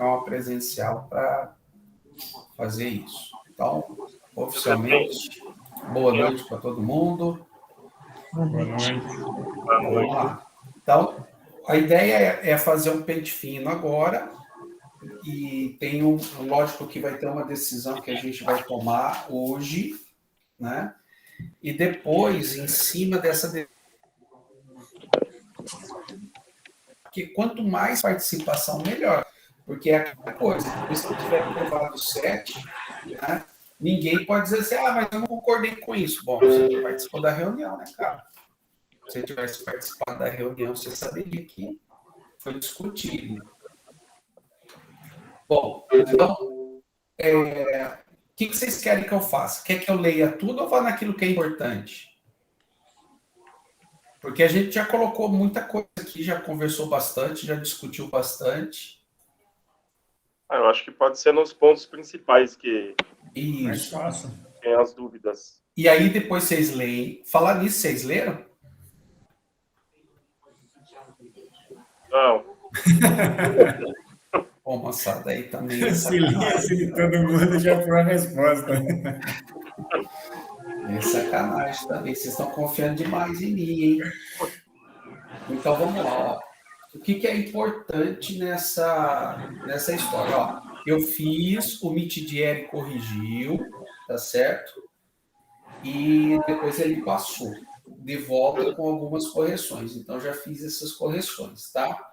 marcar uma presencial para fazer isso. Então, oficialmente, boa noite para todo mundo. Boa noite. Vamos lá. Então, a ideia é fazer um pente fino agora, e tem lógico que vai ter uma decisão que a gente vai tomar hoje, né? E depois, em cima dessa decisão, que quanto mais participação, melhor. Porque é aquela coisa, depois que tiver aprovado o 7, né, ninguém pode dizer assim, mas eu não concordei com isso. Bom, você não participou da reunião, né, cara? Se você tivesse participado da reunião, você saberia que foi discutido. Bom, então, o que vocês querem que eu faça? Quer que eu leia tudo ou vá naquilo que é importante? Porque a gente já colocou muita coisa aqui, já conversou bastante, já discutiu bastante. Eu acho que pode ser nos pontos principais que Isso. tem as dúvidas. E aí depois vocês leem. Falar nisso, vocês leram? Não. Bom, moçada, aí também. Silêncio de todo mundo já foi a resposta. É sacanagem também. Vocês estão confiando demais em mim, hein? Então vamos lá. Ó. O que é importante nessa história? Ó, eu fiz, o Mitidieri corrigiu, tá certo? E depois ele passou de volta com algumas correções. Então já fiz essas correções, tá?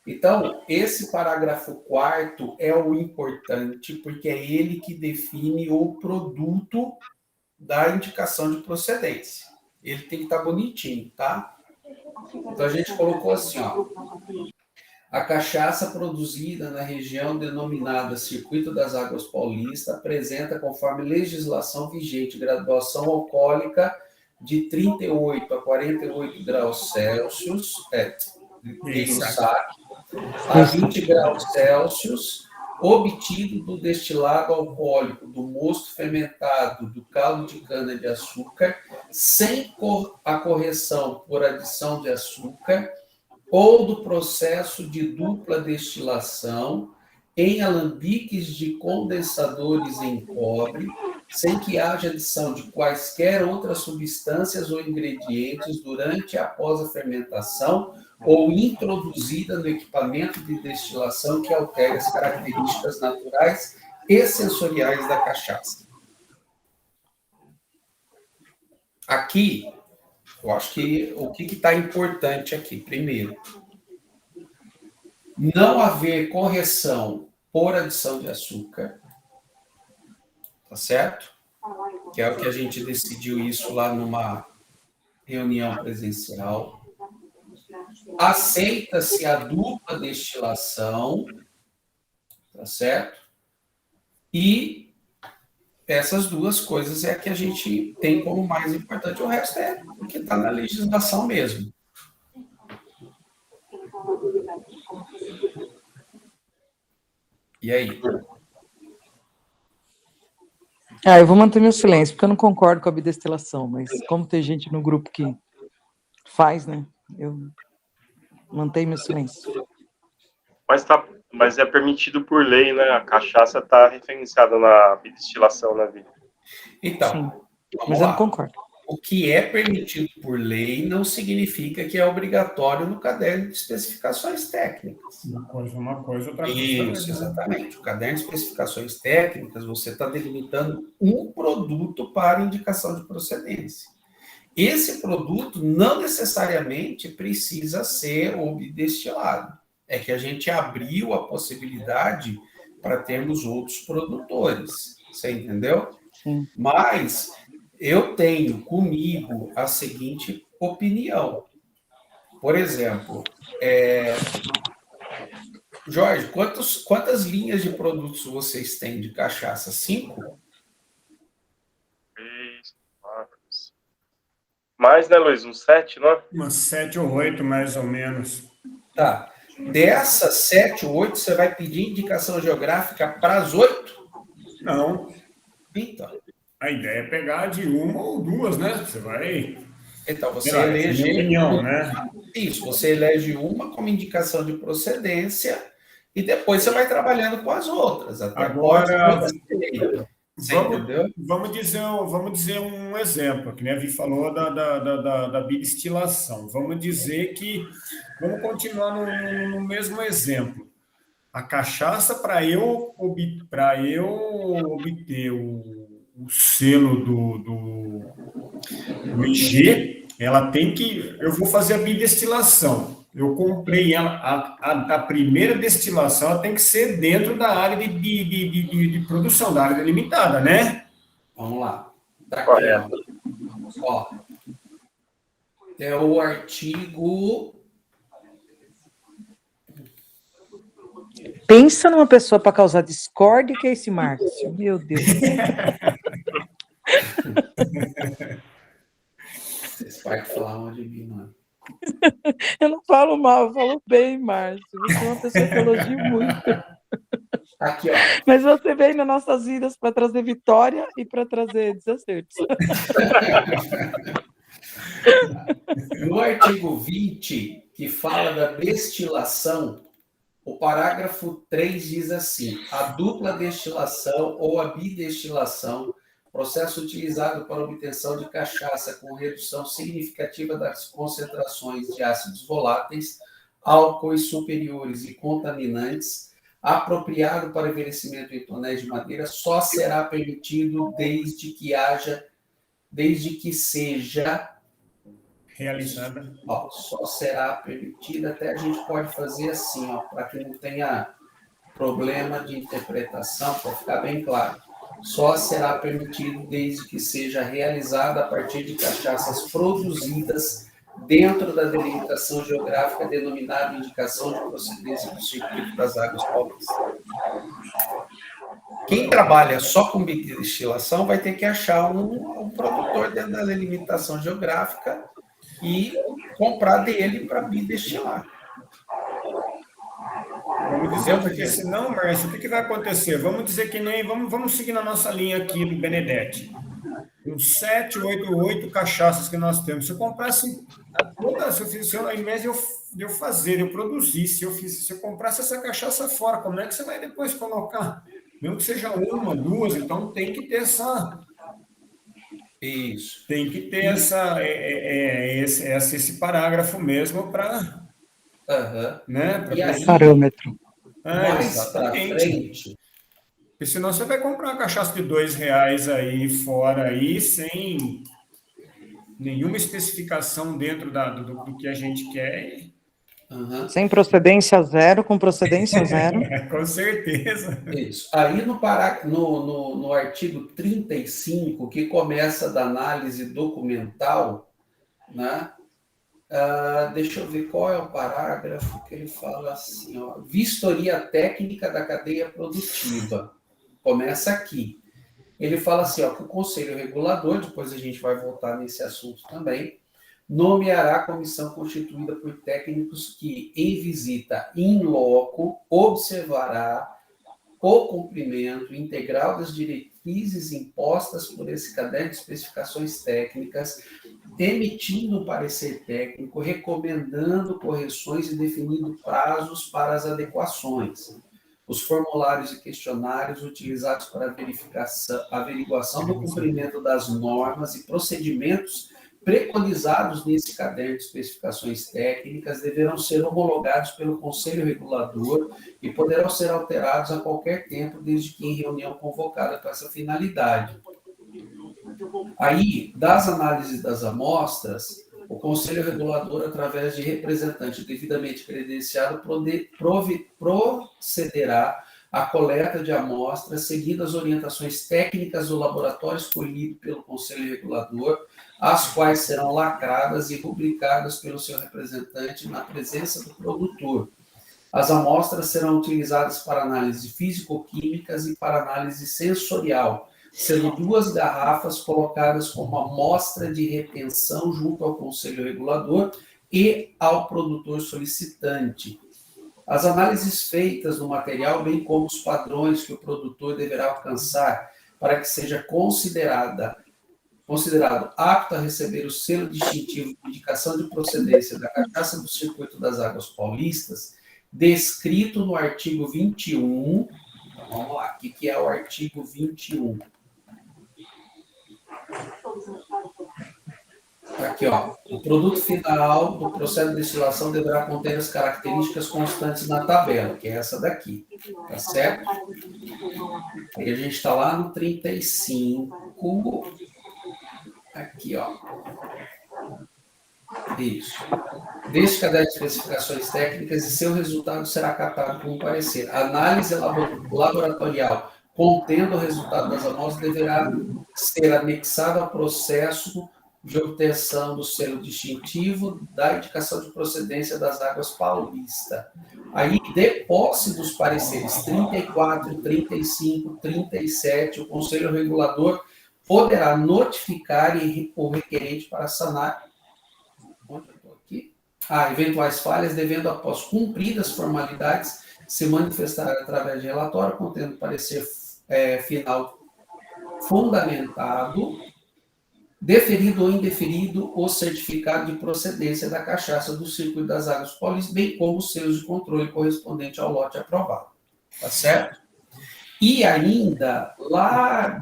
Então, esse parágrafo 4º é o importante, porque é ele que define o produto da indicação de procedência. Ele tem que estar bonitinho, tá? Então, a gente colocou assim, ó. A cachaça produzida na região denominada Circuito das Águas Paulista apresenta, conforme legislação vigente, graduação alcoólica de 38 a 48 graus Celsius, no saque, a 20 graus Celsius, obtido do destilado alcoólico, do mosto fermentado, do caldo de cana-de-açúcar, sem a correção por adição de açúcar, ou do processo de dupla destilação, em alambiques de condensadores em cobre, sem que haja adição de quaisquer outras substâncias ou ingredientes durante e após a fermentação, ou introduzida no equipamento de destilação que altere as características naturais e sensoriais da cachaça. Aqui, eu acho que o que está importante aqui, primeiro, não haver correção por adição de açúcar, tá certo? Que é o que a gente decidiu isso lá numa reunião presencial. Aceita-se a dupla destilação, tá certo? E essas duas coisas é a que a gente tem como mais importante. O resto é o que está na legislação mesmo. E aí? Eu vou manter meu silêncio, porque eu não concordo com a bidestilação, mas como tem gente no grupo que faz, né? Eu mantenho meu silêncio. Mas é permitido por lei, né? A cachaça está referenciada na bidestilação, né, Vitor? Então, mas eu não concordo. O que é permitido por lei não significa que é obrigatório no caderno de especificações técnicas. Uma coisa, outra coisa. Isso, exatamente. O caderno de especificações técnicas, você está delimitando um produto para indicação de procedência. Esse produto não necessariamente precisa ser o bidestilado. É que a gente abriu a possibilidade para termos outros produtores. Você entendeu? Sim. Mas eu tenho comigo a seguinte opinião. Por exemplo, Jorge, quantas linhas de produtos vocês têm de cachaça? 5? 3, 4. Mais, né, Luiz? Uns 7, não é? Umas 7 ou 8, mais ou menos. Tá. Dessas 7 ou 8, você vai pedir indicação geográfica para as 8? Não. Então. A ideia é pegar de uma ou duas, né? Você vai... Então, você elege... Minha opinião, né? Isso, você elege uma como indicação de procedência e depois você vai trabalhando com as outras. Até Agora, pode ser. Você entendeu? vamos dizer um exemplo, que a Vi falou da bidestilação. Vamos dizer que, vamos continuar no mesmo exemplo. A cachaça, para eu obter o selo do IG, ela tem que. Eu vou fazer a bidestilação. Eu comprei ela, a primeira destilação ela tem que ser dentro da área de produção, da área delimitada, né? Vamos lá. Tá aqui, Correto. ó. É o artigo. Pensa numa pessoa para causar discórdia que é esse Márcio. Meu Deus. Vocês podem falar onde vi, mano. Eu não falo mal, eu falo bem, Márcio. Você é uma pessoa que elogia muito. Aqui, ó. Mas você vem nas nossas vidas para trazer vitória e para trazer desacertos. No artigo 20, que fala da destilação, o parágrafo 3 diz assim: a dupla destilação ou a bidestilação, processo utilizado para obtenção de cachaça com redução significativa das concentrações de ácidos voláteis, álcoois superiores e contaminantes, apropriado para envelhecimento em tonéis de madeira, só será permitido desde que seja Realizada. ó, só será permitida, até a gente pode fazer assim, ó, para que não tenha problema de interpretação, para ficar bem claro. Só será permitido desde que seja realizada a partir de cachaças produzidas dentro da delimitação geográfica denominada indicação de procedência do circuito das águas paulistas. Quem trabalha só com bidestilação vai ter que achar um produtor dentro da delimitação geográfica e comprar dele para bidestilar. Vamos dizer, porque senão, Márcio, o que vai acontecer? Vamos dizer que nem. Vamos seguir na nossa linha aqui do Benedetti. Uns 7, 8 cachaças que nós temos. Se eu comprasse. Ao invés de eu fazer, eu produzir, se eu comprasse essa cachaça fora, como é que você vai depois colocar? Mesmo que seja uma, duas, então tem que ter essa. Isso. Tem que ter esse parágrafo mesmo para. Uhum. Né, E aí, parâmetro. mais para frente. Porque senão você vai comprar uma cachaça de R$2 aí fora, aí, sem nenhuma especificação dentro do que a gente quer. Uhum. Sem procedência zero, com procedência zero. Com certeza. Isso. Aí no artigo 35, que começa da análise documental, né? Deixa eu ver qual é o parágrafo que ele fala assim, ó, vistoria técnica da cadeia produtiva. Começa aqui. Ele fala assim, ó, que o Conselho Regulador, depois a gente vai voltar nesse assunto também, nomeará comissão constituída por técnicos que, em visita in loco, observará o cumprimento integral das diretrizes impostas por esse caderno de especificações técnicas, emitindo um parecer técnico, recomendando correções e definindo prazos para as adequações. Os formulários e questionários utilizados para averiguação do cumprimento das normas e procedimentos preconizados nesse caderno de especificações técnicas deverão ser homologados pelo Conselho Regulador e poderão ser alterados a qualquer tempo, desde que em reunião convocada para essa finalidade. Aí, das análises das amostras, o Conselho Regulador, através de representante devidamente credenciado, procederá à coleta de amostras, seguindo as orientações técnicas do laboratório escolhido pelo Conselho Regulador, as quais serão lacradas e rubricadas pelo seu representante na presença do produtor. As amostras serão utilizadas para análise físico-químicas e para análise sensorial, sendo 2 garrafas colocadas como amostra de retenção junto ao Conselho Regulador e ao produtor solicitante. As análises feitas no material, bem como os padrões que o produtor deverá alcançar para que seja considerado apto a receber o selo distintivo de indicação de procedência da cachaça do Circuito das Águas Paulistas, descrito no artigo 21. Então, vamos lá, o que é o artigo 21? Aqui, ó. O produto final do processo de destilação deverá conter as características constantes na tabela, que é essa daqui. Tá certo? Aí a gente está lá no 35. Aqui, ó. Isso. Deste caderno de especificações técnicas e seu resultado será catado como parecer. A análise laboratorial contendo o resultado das amostras deverá ser anexada ao processo de obtenção do selo distintivo da indicação de procedência das Águas Paulista. Aí, de posse dos pareceres 34, 35, 37, o Conselho Regulador poderá notificar o requerente para sanar eventuais falhas, devendo, após cumpridas formalidades, se manifestar através de relatório contendo parecer final fundamentado, deferido ou indeferido o certificado de procedência da cachaça do Circuito das Águas Paulistas, bem como os selos de controle correspondente ao lote aprovado. Tá certo? E ainda, lá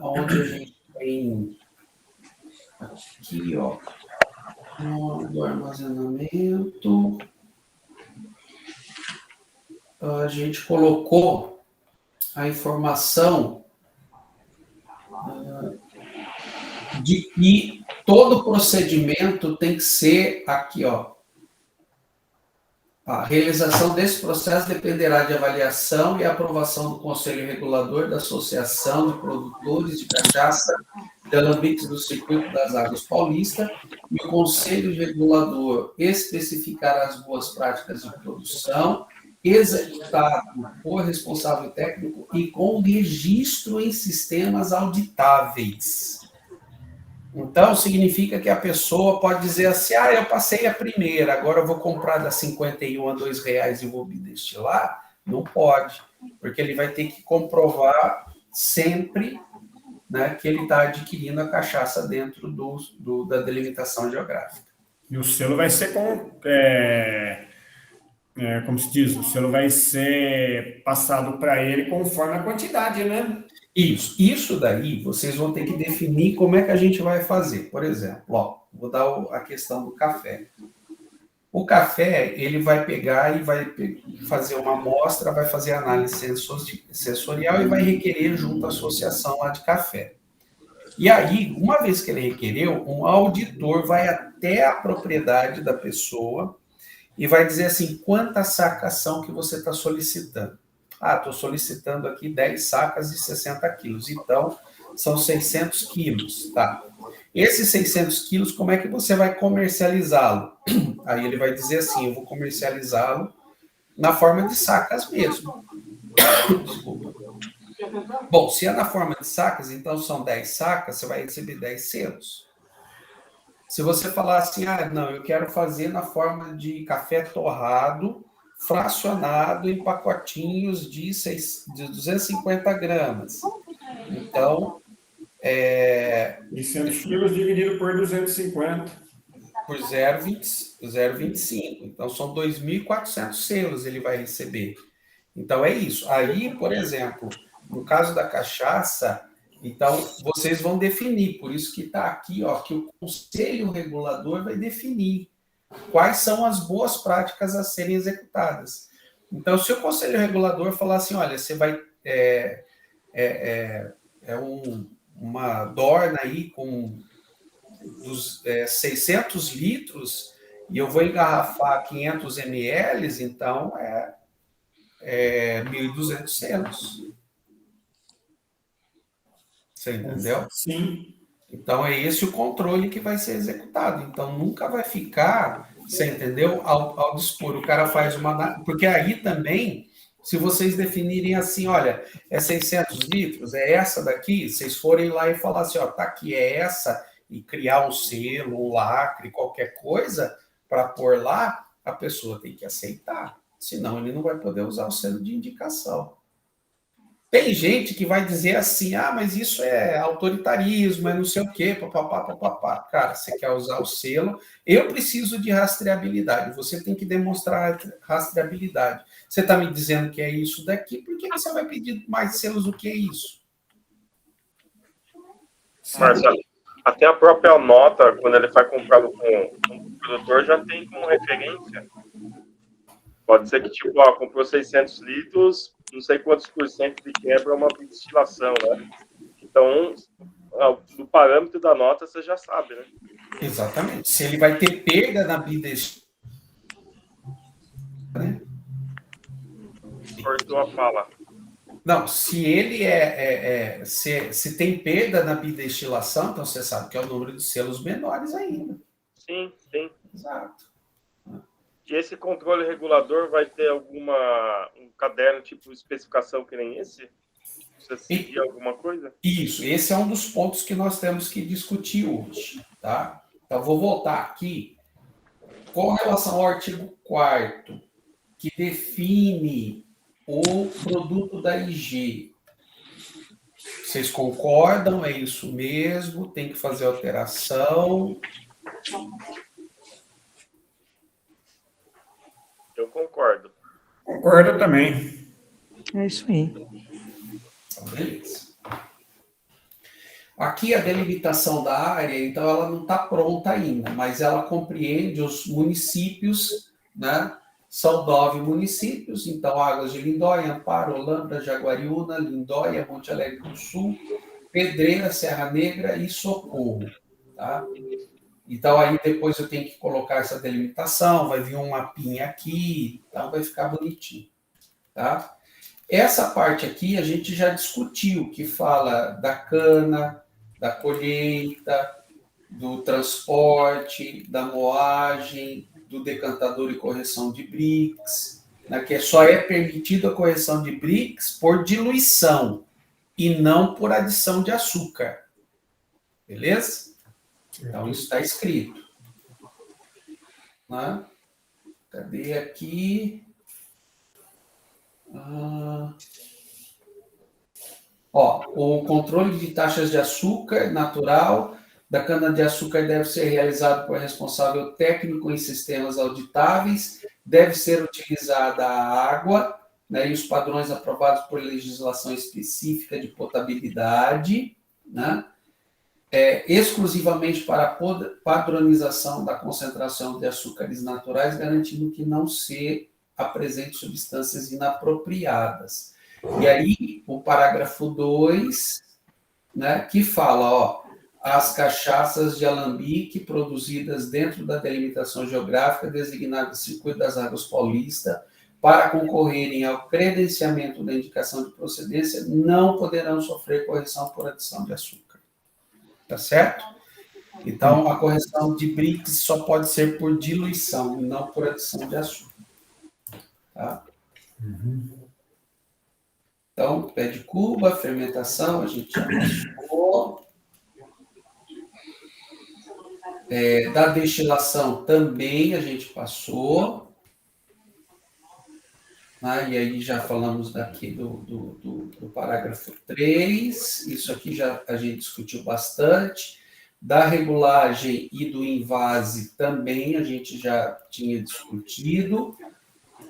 onde a gente tem aqui, ó, do armazenamento, a gente colocou a informação de que todo procedimento tem que ser aqui, ó. A realização desse processo dependerá de avaliação e aprovação do Conselho Regulador da Associação de Produtores de Cachaça de Alambiques do Circuito das Águas Paulista, e o Conselho Regulador especificará as boas práticas de produção, executado por responsável técnico e com registro em sistemas auditáveis. Então, significa que a pessoa pode dizer assim, eu passei a primeira, agora eu vou comprar da 51 a R$2 e vou destilar? Não pode, porque ele vai ter que comprovar sempre, né, que ele está adquirindo a cachaça dentro da delimitação geográfica. E o selo vai ser como se diz, o selo vai ser passado para ele conforme a quantidade, né? Isso daí, vocês vão ter que definir como é que a gente vai fazer. Por exemplo, ó, vou dar a questão do café. O café, ele vai pegar e vai fazer uma amostra, vai fazer análise sensorial e vai requerer junto à associação lá de café. E aí, uma vez que ele requereu, um auditor vai até a propriedade da pessoa e vai dizer assim, quantas sacas são que você está solicitando? Estou solicitando aqui 10 sacas de 60 quilos, então são 600 quilos, tá? Esses 600 quilos, como é que você vai comercializá-lo? Aí ele vai dizer assim, eu vou comercializá-lo na forma de sacas mesmo. Desculpa. Bom, se é na forma de sacas, então são 10 sacas, você vai receber 10 selos. Se você falar assim, não, eu quero fazer na forma de café torrado, fracionado em pacotinhos de 250 gramas. Então, 600 quilos dividido por 250. Por 0,25. Então, são 2.400 selos ele vai receber. Então, é isso. Aí, por exemplo, no caso da cachaça, então, vocês vão definir. Por isso que está aqui, ó, que o Conselho Regulador vai definir quais são as boas práticas a serem executadas. Então, se o Conselho Regulador falar assim, olha, você vai... uma dorna aí com 600 litros e eu vou engarrafar 500 ml, então é 1.200 selos. Você entendeu? Sim. Então, é esse o controle que vai ser executado. Então, nunca vai ficar, você entendeu? Ao dispor. O cara faz uma... Porque aí também, se vocês definirem assim, olha, é 600 litros, é essa daqui, vocês forem lá e falar assim, ó, tá aqui, é essa, e criar um selo, um lacre, qualquer coisa, para pôr lá, a pessoa tem que aceitar. Senão, ele não vai poder usar o selo de indicação. Tem gente que vai dizer assim, mas isso é autoritarismo, é não sei o quê, papapá, papapá. Cara, você quer usar o selo, eu preciso de rastreabilidade, você tem que demonstrar rastreabilidade. Você está me dizendo que é isso daqui, por que você vai pedir mais selos do que isso? Marcelo, até a própria nota, quando ele vai comprar com o produtor, já tem como referência. Pode ser que, tipo, comprou 600 litros, não sei quantos por cento de quebra é uma destilação, né? Então, do parâmetro da nota, você já sabe, né? Exatamente. Se ele vai ter perda na bidestilação, né? Cortou a fala. Não, se ele se tem perda na bidestilação, então você sabe que é o número de selos menores ainda. Sim, sim. Exato. E esse controle regulador vai ter um caderno tipo especificação que nem esse? Você seguir alguma coisa? Isso, esse é um dos pontos que nós temos que discutir hoje, tá? Então, vou voltar aqui. Com relação ao artigo 4º, que define o produto da IG. Vocês concordam? É isso mesmo? Tem que fazer alteração? Eu concordo. Concordo também. É isso aí. Então, beleza. Aqui a delimitação da área, então, ela não está pronta ainda, mas ela compreende os municípios, né? São 9 municípios, então Águas de Lindóia, Amparo, Holambra, Jaguariúna, Lindóia, Monte Alegre do Sul, Pedreira, Serra Negra e Socorro, tá? Então, aí depois eu tenho que colocar essa delimitação, vai vir um mapinha aqui, então vai ficar bonitinho, tá? Essa parte aqui a gente já discutiu, que fala da cana, da colheita, do transporte, da moagem, do decantador e correção de bricks, né, que só é permitida a correção de bricks por diluição e não por adição de açúcar. Beleza? Então, isso está escrito. Né? Cadê aqui? O controle de taxas de açúcar natural da cana-de-açúcar deve ser realizado por responsável técnico em sistemas auditáveis, deve ser utilizada a água, né, e os padrões aprovados por legislação específica de potabilidade, né, exclusivamente para a padronização da concentração de açúcares naturais, garantindo que não se apresente substâncias inapropriadas. E aí, o parágrafo 2, né, que fala, as cachaças de alambique produzidas dentro da delimitação geográfica designada Circuito das Águas Paulista para concorrerem ao credenciamento da indicação de procedência não poderão sofrer correção por adição de açúcar. Tá certo? Então, a correção de BRICS só pode ser por diluição, não por adição de açúcar. Tá? Então, pé de cuba, fermentação, a gente já passou. Da destilação também a gente passou. Né? E aí já falamos daqui do parágrafo 3. Isso aqui já a gente discutiu bastante. Da regulagem e do invase também a gente já tinha discutido.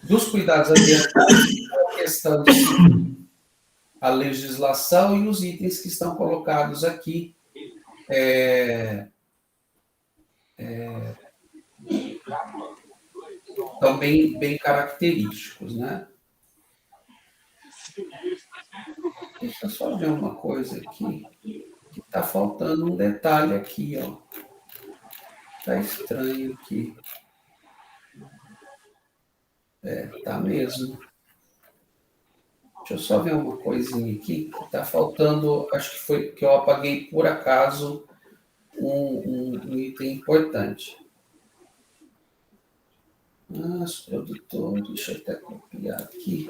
Dos cuidados ambientais, a questão de a legislação e os itens que estão colocados aqui. Estão bem característicos, né? Deixa eu só ver uma coisa aqui, que está faltando um detalhe aqui, ó. Está estranho aqui. Tá mesmo. Deixa eu só ver uma coisinha aqui, que está faltando, acho que foi que eu apaguei por acaso um item importante. Produtor, deixa eu até copiar aqui.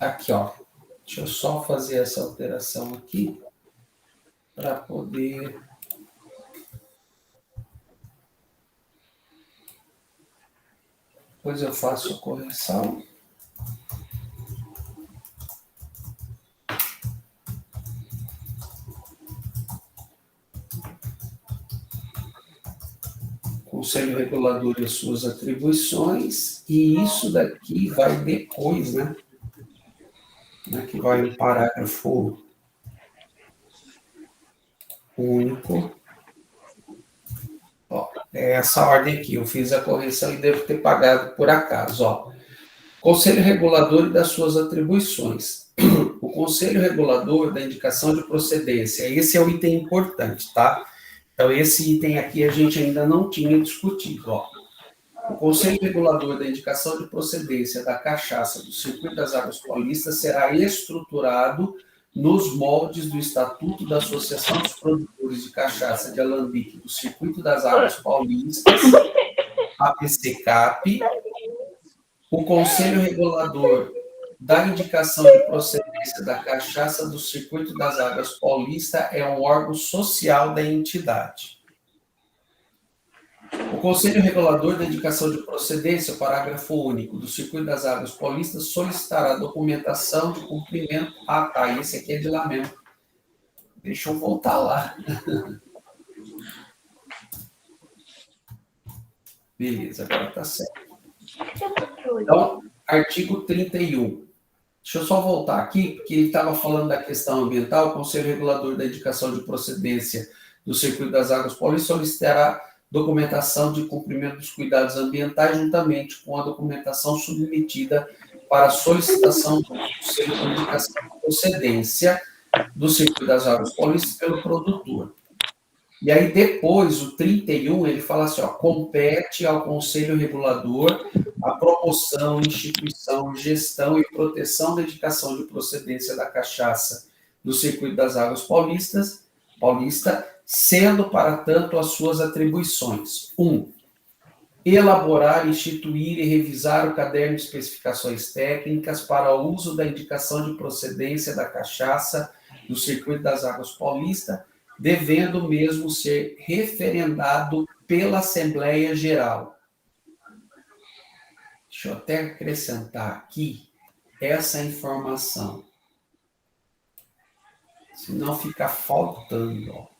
Aqui, ó. Deixa eu só fazer essa alteração aqui para poder... Depois eu faço a correção. Conselho Regulador e as suas atribuições, e isso daqui vai depois, né? Aqui vai o parágrafo único. Ó, é essa ordem aqui, eu fiz a correção e devo ter pagado por acaso. Ó. Conselho Regulador e das suas atribuições. O Conselho Regulador da indicação de procedência, esse é o item importante, tá? Então, esse item aqui a gente ainda não tinha discutido. Ó. O Conselho Regulador da indicação de procedência da cachaça do Circuito das Águas Paulistas será estruturado nos moldes do Estatuto da Associação dos Produtores de Cachaça de Alambique do Circuito das Águas Paulistas, APCCAP. O Conselho Regulador da indicação de procedência da cachaça do Circuito das Águas Paulista é um órgão social da entidade. O Conselho Regulador da indicação de procedência, parágrafo único, do Circuito das Águas Paulistas solicitará documentação de cumprimento. Ah, tá, esse aqui é de lá mesmo. Deixa eu voltar lá. Beleza, agora tá certo. Então, artigo 31. Deixa eu só voltar aqui, porque ele estava falando da questão ambiental. O Conselho Regulador da indicação de procedência do Circuito das Águas Paulistas solicitará documentação de cumprimento dos cuidados ambientais, juntamente com a documentação submetida para solicitação do Conselho de indicação de procedência do Circuito das Águas Paulistas pelo produtor. E aí, depois, o 31, ele fala assim, ó, compete ao Conselho Regulador a promoção, instituição, gestão e proteção da indicação de procedência da cachaça do Circuito das Águas Paulista, sendo, para tanto, as suas atribuições. 1. Elaborar, instituir e revisar o caderno de especificações técnicas para o uso da indicação de procedência da cachaça do Circuito das Águas Paulista, devendo mesmo ser referendado pela Assembleia Geral. Deixa eu até acrescentar aqui essa informação. Senão fica faltando, ó.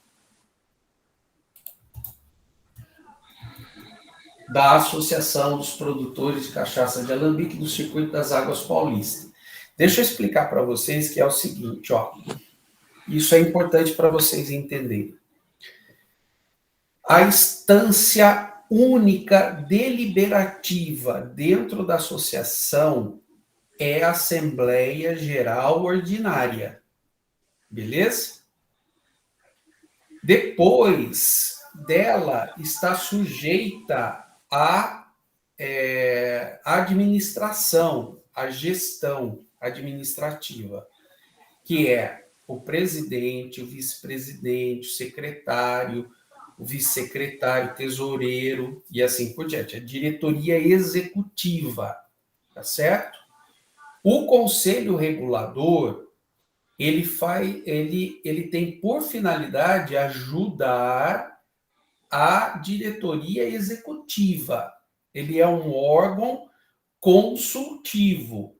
Da Associação dos Produtores de Cachaça de Alambique do Circuito das Águas Paulista. Deixa eu explicar para vocês que é o seguinte, ó. Isso é importante para vocês entenderem. A instância única deliberativa dentro da associação é a Assembleia Geral Ordinária. Beleza? Depois dela está sujeita à administração, à gestão administrativa, que é o presidente, o vice-presidente, o secretário, o vice-secretário, tesoureiro e assim por diante. A diretoria executiva, tá certo? O Conselho Regulador, ele tem por finalidade ajudar a diretoria executiva. Ele é um órgão consultivo.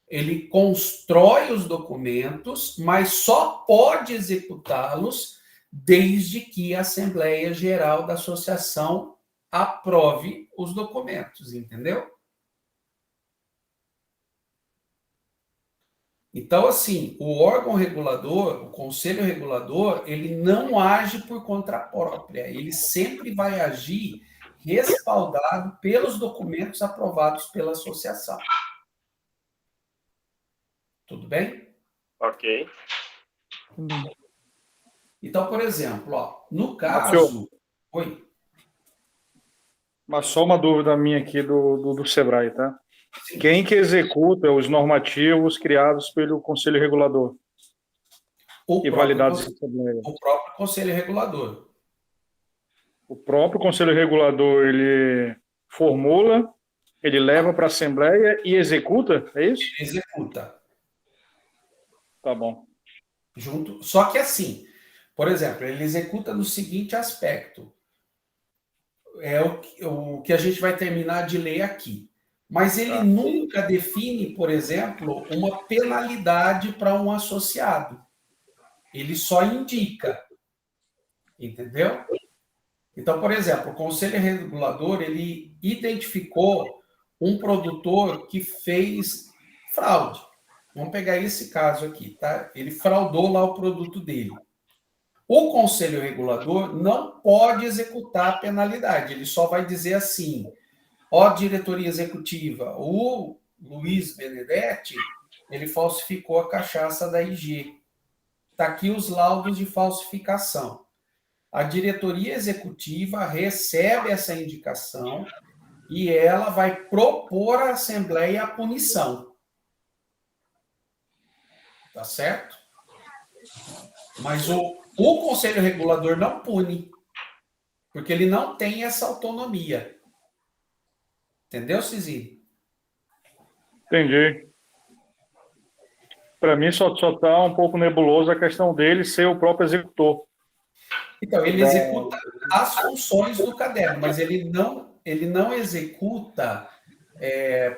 Ele constrói os documentos, mas só pode executá-los desde que a Assembleia Geral da Associação aprove os documentos, entendeu? Então, assim, o órgão regulador, o Conselho Regulador, ele não age por conta própria, ele sempre vai agir respaldado pelos documentos aprovados pela associação. Tudo bem? Ok. Então, por exemplo, ó, no caso... Oi? Mas só uma dúvida minha aqui do Sebrae, tá? Sim. Quem que executa os normativos criados pelo Conselho Regulador e validados pela Assembleia? O próprio Conselho Regulador. O próprio Conselho Regulador, ele formula, ele leva para a Assembleia e executa, é isso? Executa. Tá bom. Junto. Só que assim, por exemplo, ele executa no seguinte aspecto. É o que a gente vai terminar de ler aqui. Mas ele nunca define, por exemplo, uma penalidade para um associado. Ele só indica. Entendeu? Então, por exemplo, o Conselho Regulador, ele identificou um produtor que fez fraude. Vamos pegar esse caso aqui, tá? Ele fraudou lá o produto dele. O Conselho Regulador não pode executar a penalidade, ele só vai dizer assim: ó, diretoria executiva, o Luiz Benedetti, ele falsificou a cachaça da IG. Está aqui os laudos de falsificação. A diretoria executiva recebe essa indicação e ela vai propor à Assembleia a punição. Tá certo? Mas o Conselho Regulador não pune, porque ele não tem essa autonomia. Entendeu, Cizinho? Entendi. Para mim, só está um pouco nebuloso a questão dele ser o próprio executor. Então, ele executa as funções do caderno, mas ele não executa,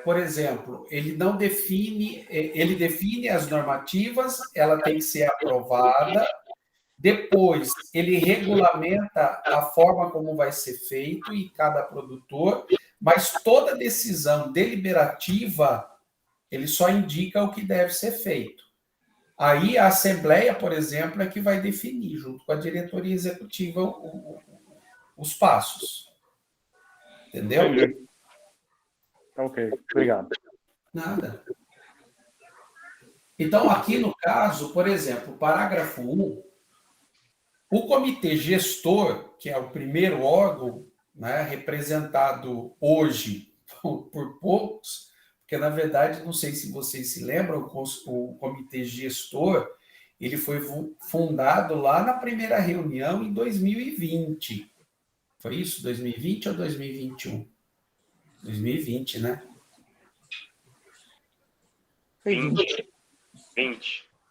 por exemplo, ele define as normativas, ela tem que ser aprovada, depois ele regulamenta a forma como vai ser feito em cada produtor, mas toda decisão deliberativa, ele só indica o que deve ser feito. Aí a Assembleia, por exemplo, é que vai definir, junto com a diretoria executiva, os passos. Entendeu? Entendi. Ok, obrigado. Nada. Então, aqui no caso, por exemplo, parágrafo 1, o comitê gestor, que é o primeiro órgão, né, representado hoje por poucos, porque, na verdade, não sei se vocês se lembram, o comitê gestor, ele foi fundado lá na primeira reunião em 2020. Foi isso? 2020 ou 2021? 2020, né? 20.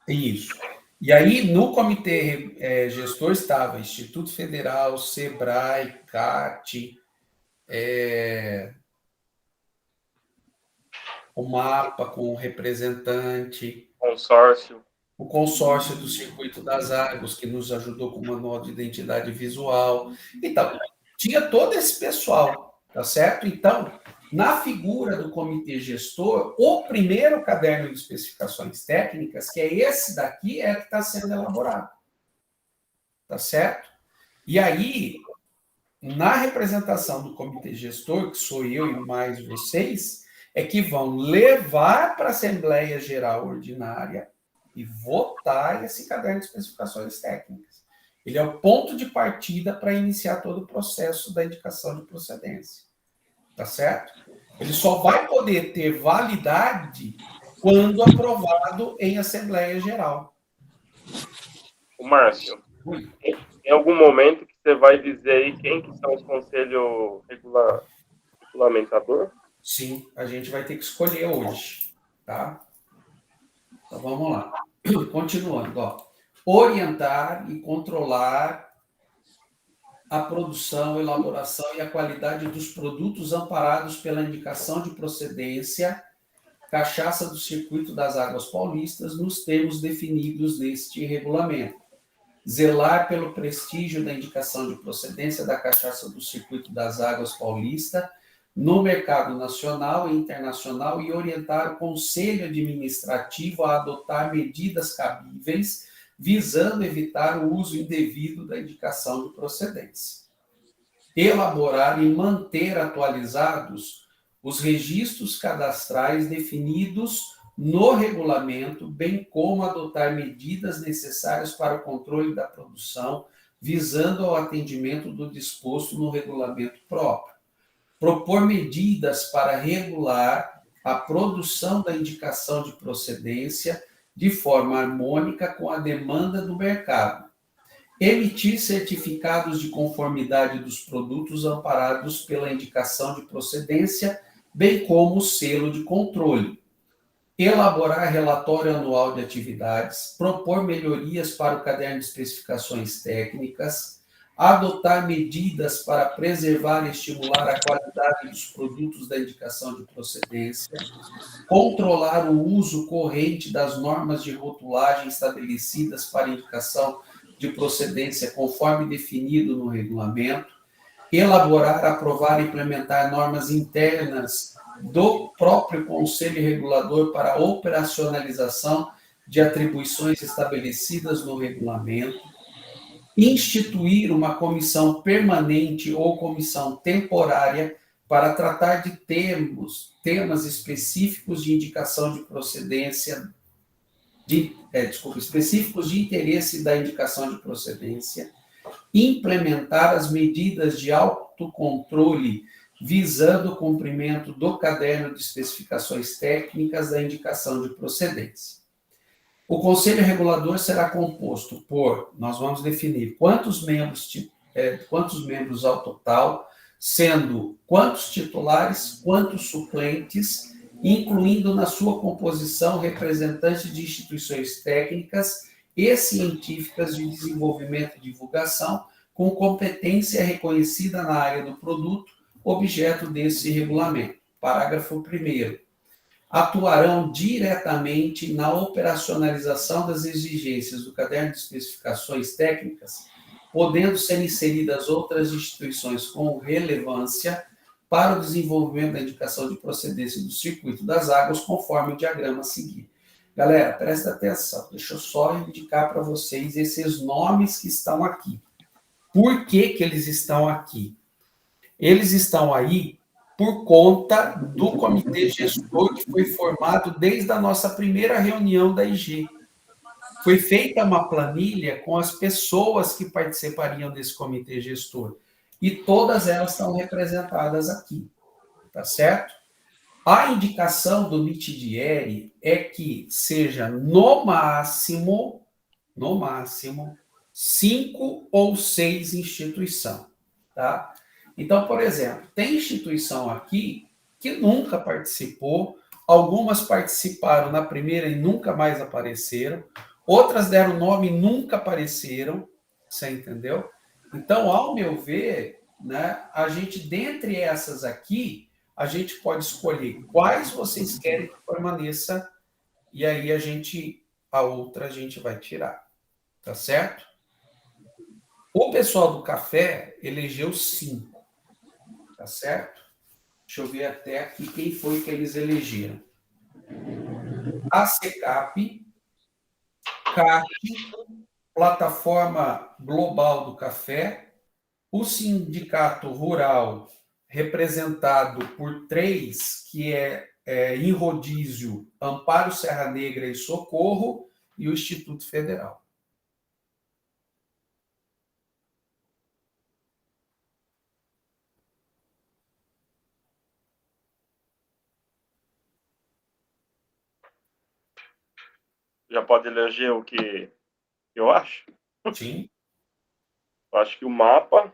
Isso. E aí, no comitê gestor estava Instituto Federal, SEBRAE, CAT, o MAPA com o representante, o consórcio do Circuito das Águas, que nos ajudou com o manual de identidade visual. Então, tinha todo esse pessoal, tá certo? Então, na figura do comitê gestor, o primeiro caderno de especificações técnicas, que é esse daqui, é que está sendo elaborado. Tá certo? E aí, na representação do comitê gestor, que sou eu e mais vocês, é que vão levar para a Assembleia Geral Ordinária e votar esse caderno de especificações técnicas. Ele é o ponto de partida para iniciar todo o processo da indicação de procedência. Tá certo? Ele só vai poder ter validade quando aprovado em Assembleia Geral. O Márcio, em algum momento que você vai dizer aí quem que são os conselhos regulamentador? Sim, a gente vai ter que escolher hoje, tá? Então, vamos lá. Continuando, ó. Orientar e controlar a produção, elaboração e a qualidade dos produtos amparados pela indicação de procedência, cachaça do Circuito das Águas Paulistas, nos termos definidos neste regulamento. Zelar pelo prestígio da indicação de procedência da cachaça do Circuito das Águas Paulista no mercado nacional e internacional e orientar o Conselho Administrativo a adotar medidas cabíveis visando evitar o uso indevido da indicação de procedência. Elaborar e manter atualizados os registros cadastrais definidos no regulamento, bem como adotar medidas necessárias para o controle da produção, visando ao atendimento do disposto no regulamento próprio. Propor medidas para regular a produção da indicação de procedência de forma harmônica com a demanda do mercado. emitir certificados de conformidade dos produtos amparados pela indicação de procedência, bem como o selo de controle, elaborar relatório anual de atividades, propor melhorias para o caderno de especificações técnicas, adotar medidas para preservar e estimular a qualidade dos produtos da indicação de procedência, controlar o uso corrente das normas de rotulagem estabelecidas para indicação de procedência conforme definido no regulamento, elaborar, aprovar e implementar normas internas do próprio Conselho Regulador para a operacionalização de atribuições estabelecidas no regulamento, instituir uma comissão permanente ou comissão temporária para tratar de temas específicos de indicação de procedência, específicos de interesse da indicação de procedência, implementar as medidas de autocontrole visando o cumprimento do caderno de especificações técnicas da indicação de procedência. O Conselho Regulador será composto por, nós vamos definir quantos membros ao total, sendo quantos titulares, quantos suplentes, incluindo na sua composição representantes de instituições técnicas e científicas de desenvolvimento e divulgação, com competência reconhecida na área do produto, objeto desse regulamento. Parágrafo 1º. Atuarão diretamente na operacionalização das exigências do caderno de especificações técnicas, podendo ser inseridas outras instituições com relevância para o desenvolvimento da indicação de procedência do circuito das águas, conforme o diagrama a seguir. Galera, presta atenção, deixa eu só indicar para vocês esses nomes que estão aqui. Por que que eles estão aqui? Eles estão aí por conta do comitê gestor que foi formado desde a nossa primeira reunião da IG. Foi feita uma planilha com as pessoas que participariam desse comitê gestor. E todas elas estão representadas aqui, tá certo? A indicação do Mitidieri é que seja no máximo 5 ou 6 instituições, tá? Então, por exemplo, tem instituição aqui que nunca participou, algumas participaram na primeira e nunca mais apareceram, outras deram nome e nunca apareceram, você entendeu? Então, ao meu ver, né, a gente, dentre essas aqui, a gente pode escolher quais vocês querem que permaneça, e aí a outra a gente vai tirar, tá certo? O pessoal do café elegeu 5. Tá certo? Deixa eu ver até aqui quem foi que eles elegeram. A CECAP, CAP, Plataforma Global do Café, o Sindicato Rural, representado por 3, que é em rodízio, Amparo Serra Negra e Socorro, e o Instituto Federal. Já pode eleger o que eu acho? Sim. Eu acho que o mapa,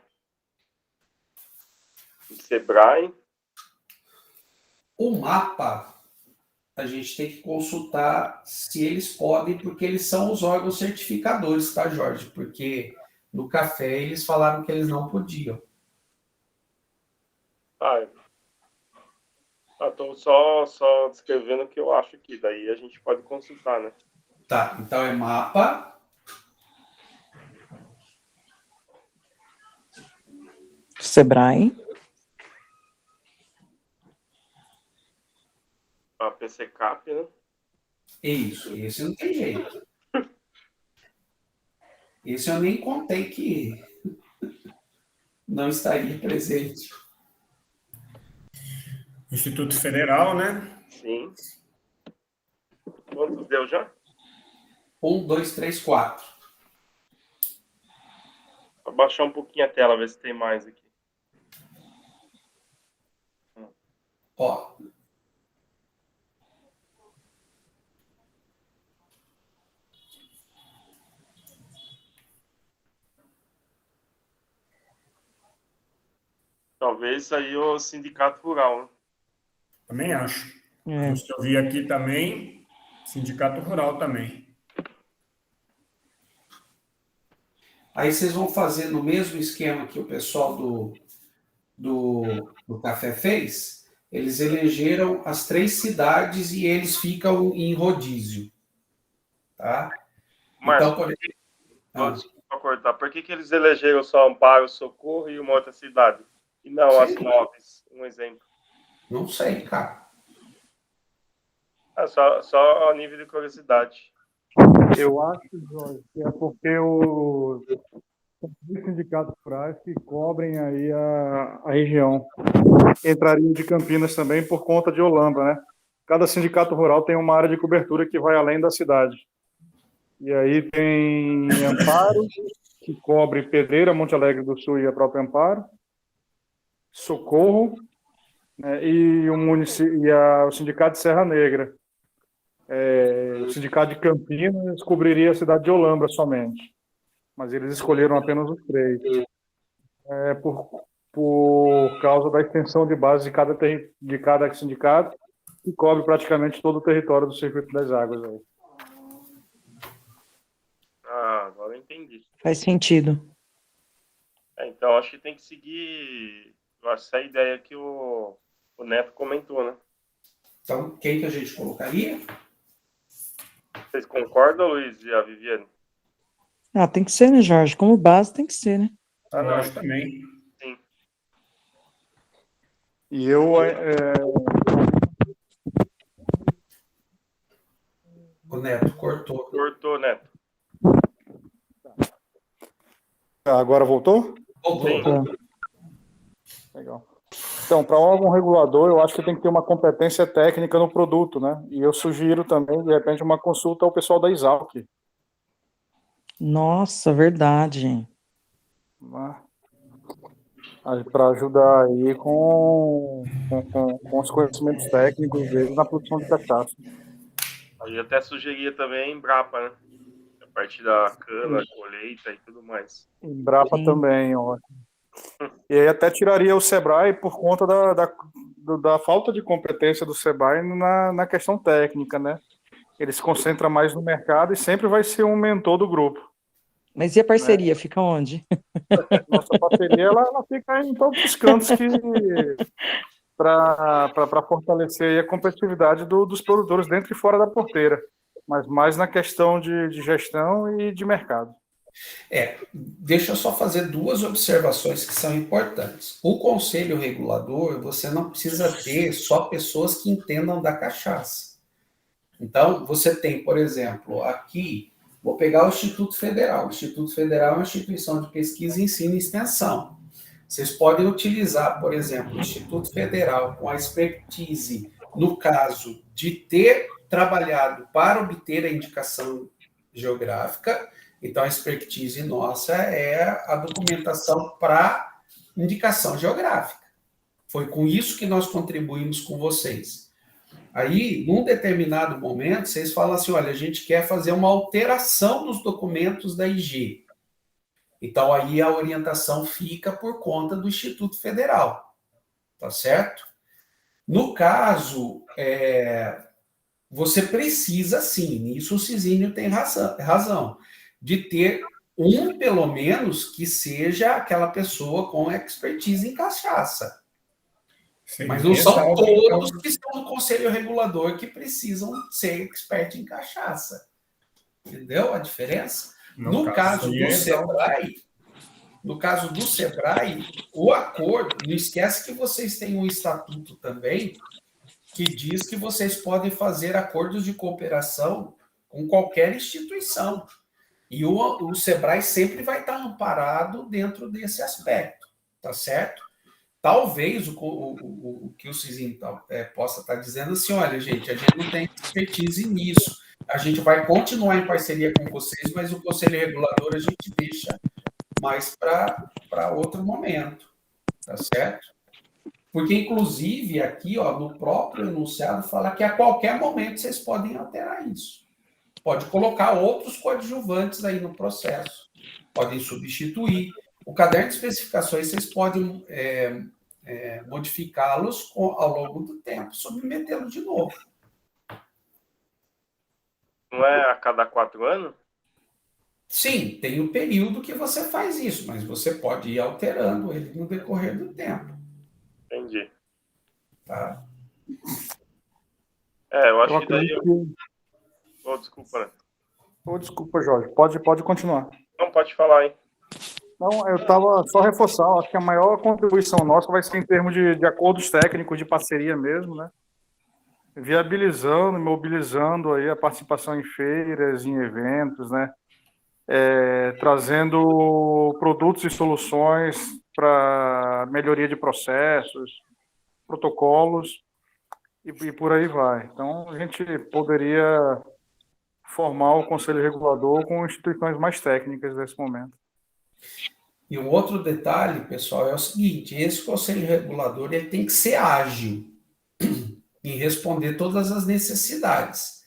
o Sebrae. O mapa, a gente tem que consultar se eles podem, porque eles são os órgãos certificadores, tá, Jorge? Porque no café eles falaram que eles não podiam. Estou só descrevendo o que eu acho aqui, daí a gente pode consultar, né? Tá, então é mapa. Sebrae. A PCCAP, né? Isso, esse não tem jeito. Esse eu nem contei que não estaria presente. Instituto Federal, né? Sim. Quantos deu já? 1, 2, 3, 4. Vou baixar um pouquinho a tela, ver se tem mais aqui. Ó. Talvez aí o sindicato rural, né? Também acho. É. Os que eu vi aqui também, sindicato rural também. Aí vocês vão fazer no mesmo esquema que o pessoal do Café fez. Eles elegeram as 3 cidades e eles ficam em rodízio. Tá? Márcio, Então, por exemplo, desculpa cortar. Por que eles elegeram só Amparo, Socorro e uma outra cidade? E não as 9, um exemplo. não sei, cara. Só a nível de curiosidade. Eu acho, Jorge, que é porque os sindicatos rurais que cobrem aí a região. Entrariam de Campinas também por conta de Olambra, né? Cada sindicato rural tem uma área de cobertura que vai além da cidade. E aí tem Amparo, que cobre Pedreira, Monte Alegre do Sul e a própria Amparo, Socorro, né, e o sindicato de Serra Negra. O sindicato de Campinas cobriria a cidade de Olambra somente, mas eles escolheram apenas os 3. Por causa da extensão de base de cada sindicato, que cobre praticamente todo o território do Circuito das Águas. Aí. Agora eu entendi. Faz sentido. Então, acho que tem que seguir essa ideia que o Neto comentou, né? Então, quem que a gente colocaria? Vocês concordam, Luiz e a Viviane? Ah, tem que ser, né, Jorge? Como base tem que ser, né? Eu acho também. Sim. E eu... O Neto cortou. Cortou, Neto. Agora voltou? Voltou. Legal. Então, para órgão regulador, eu acho que tem que ter uma competência técnica no produto, né? E eu sugiro também, de repente, uma consulta ao pessoal da Exalc. Nossa, verdade. Para ajudar aí com os conhecimentos técnicos deles na produção de cachaça. Aí até sugeria também Embrapa, né? A partir da cana, colheita e tudo mais. Embrapa Sim. também, ó. E aí até tiraria o Sebrae por conta da falta de competência do Sebrae na questão técnica, né? Ele se concentra mais no mercado e sempre vai ser um mentor do grupo. Mas e a parceria, fica onde? Nossa parceria, ela fica em todos os cantos para fortalecer aí a competitividade dos produtores dentro e fora da porteira, mas mais na questão de gestão e de mercado. Deixa eu só fazer 2 observações que são importantes. O conselho regulador, você não precisa ter só pessoas que entendam da cachaça. Então, você tem, por exemplo, aqui, vou pegar o Instituto Federal. O Instituto Federal é uma instituição de pesquisa, ensino e extensão. Vocês podem utilizar, por exemplo, o Instituto Federal com a expertise, no caso de ter trabalhado para obter a indicação geográfica. Então, a expertise nossa é a documentação para indicação geográfica. Foi com isso que nós contribuímos com vocês. Aí, num determinado momento, vocês falam assim, olha, a gente quer fazer uma alteração nos documentos da IG. Então, aí a orientação fica por conta do Instituto Federal. Tá certo? No caso, você precisa, sim, nisso o Cisínio tem razão, de ter pelo menos, que seja aquela pessoa com expertise em cachaça. Sim, mas não são todos então, que estão no Conselho Regulador que precisam ser expert em cachaça. Entendeu a diferença? No caso do Sebrae, o acordo, não esquece que vocês têm um estatuto também que diz que vocês podem fazer acordos de cooperação com qualquer instituição. E o Sebrae sempre vai estar amparado dentro desse aspecto, tá certo? Talvez o que o Cizinho possa estar dizendo assim, olha, gente, a gente não tem expertise nisso, a gente vai continuar em parceria com vocês, mas o Conselho Regulador a gente deixa mais para outro momento, tá certo? Porque, inclusive, aqui, ó, no próprio enunciado, fala que a qualquer momento vocês podem alterar isso. Pode colocar outros coadjuvantes aí no processo. Podem substituir. O caderno de especificações vocês podem modificá-los ao longo do tempo, submetê-los de novo. Não é a cada 4 anos? Sim, tem o período que você faz isso, mas você pode ir alterando ele no decorrer do tempo. Entendi. Tá? Eu acho Eu que daí... acredito Oh, desculpa, né? Desculpa, Jorge. Pode continuar. Não, pode falar, hein? Não, eu estava só reforçar, acho que a maior contribuição nossa vai ser em termos de acordos técnicos, de parceria mesmo, né? Viabilizando, mobilizando aí a participação em feiras, em eventos, né? Trazendo produtos e soluções para melhoria de processos, protocolos e por aí vai. Então, a gente poderia formar o Conselho Regulador com instituições mais técnicas nesse momento. E um outro detalhe, pessoal, é o seguinte: esse Conselho Regulador ele tem que ser ágil em responder todas as necessidades.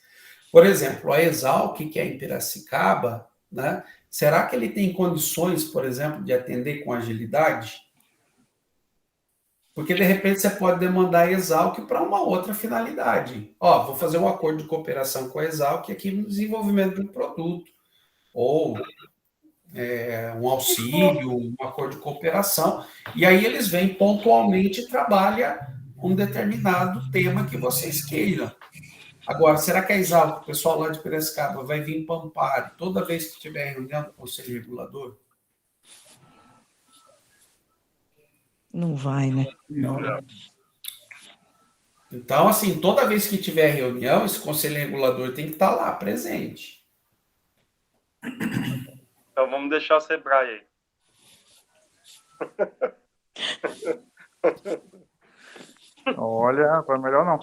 Por exemplo, a Exalc, que é em Piracicaba, né? Será que ele tem condições, por exemplo, de atender com agilidade? Porque, de repente, você pode demandar a Exalc para uma outra finalidade. Vou fazer um acordo de cooperação com a Exalc aqui no desenvolvimento de um produto. Ou um auxílio, um acordo de cooperação. E aí eles vêm pontualmente e trabalham um determinado tema que vocês queiram. Agora, será que a Exalc, o pessoal lá de Piracicaba, vai vir para Amparo toda vez que tiver reunião do Conselho Regulador? Não vai, né? Não. Então, assim, toda vez que tiver reunião, esse Conselho Regulador tem que estar lá, presente. Então vamos deixar o Sebrae aí. Olha, vai melhor não.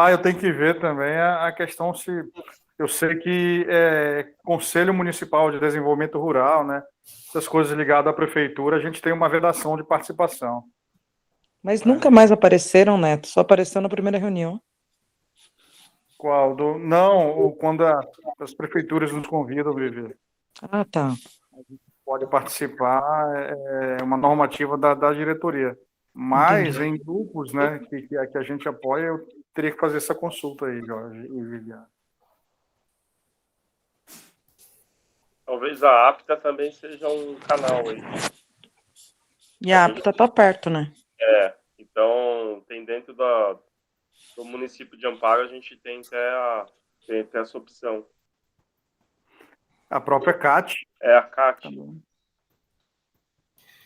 Eu tenho que ver também a questão se... Eu sei que Conselho Municipal de Desenvolvimento Rural, né? Essas coisas ligadas à prefeitura, a gente tem uma vedação de participação. Mas nunca mais apareceram, Neto, só apareceu na primeira reunião. Qual? Não, quando as prefeituras nos convidam, Vivi. Ah, tá. Pode participar, é uma normativa da diretoria. Mas Entendi. em grupos, né, que a gente apoia, eu teria que fazer essa consulta aí, Jorge e Viviane. Talvez a APTA também seja um canal aí. E a APTA tá perto, né? Então tem dentro do município de Amparo, a gente tem até essa opção. A própria CAT. A CAT. Também.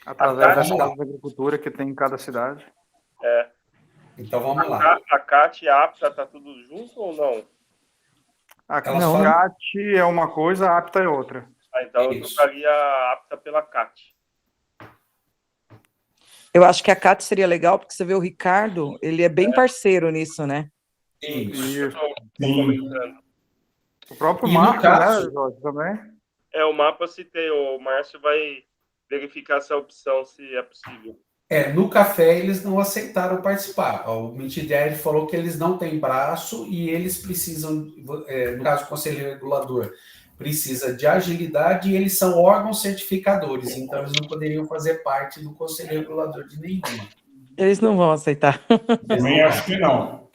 Através das casas de agricultura que tem em cada cidade. Então vamos lá. A CAT e a APTA tá tudo junto ou não? A CAT é uma coisa, a APTA é outra. Então eu trocaria a APTA pela CAT. Eu acho que a CAT seria legal, porque você vê o Ricardo, ele é bem parceiro nisso, né? Isso. O próprio Marco, né, Jorge, também? O mapa eu citei, o Márcio vai verificar essa opção, se é possível. No café eles não aceitaram participar. O Mitidieri falou que eles não têm braço e eles precisam, no caso do Conselho Regulador, precisa de agilidade e eles são órgãos certificadores, então eles não poderiam fazer parte do Conselho Regulador de nenhuma. Eles não vão aceitar. Também acho que não.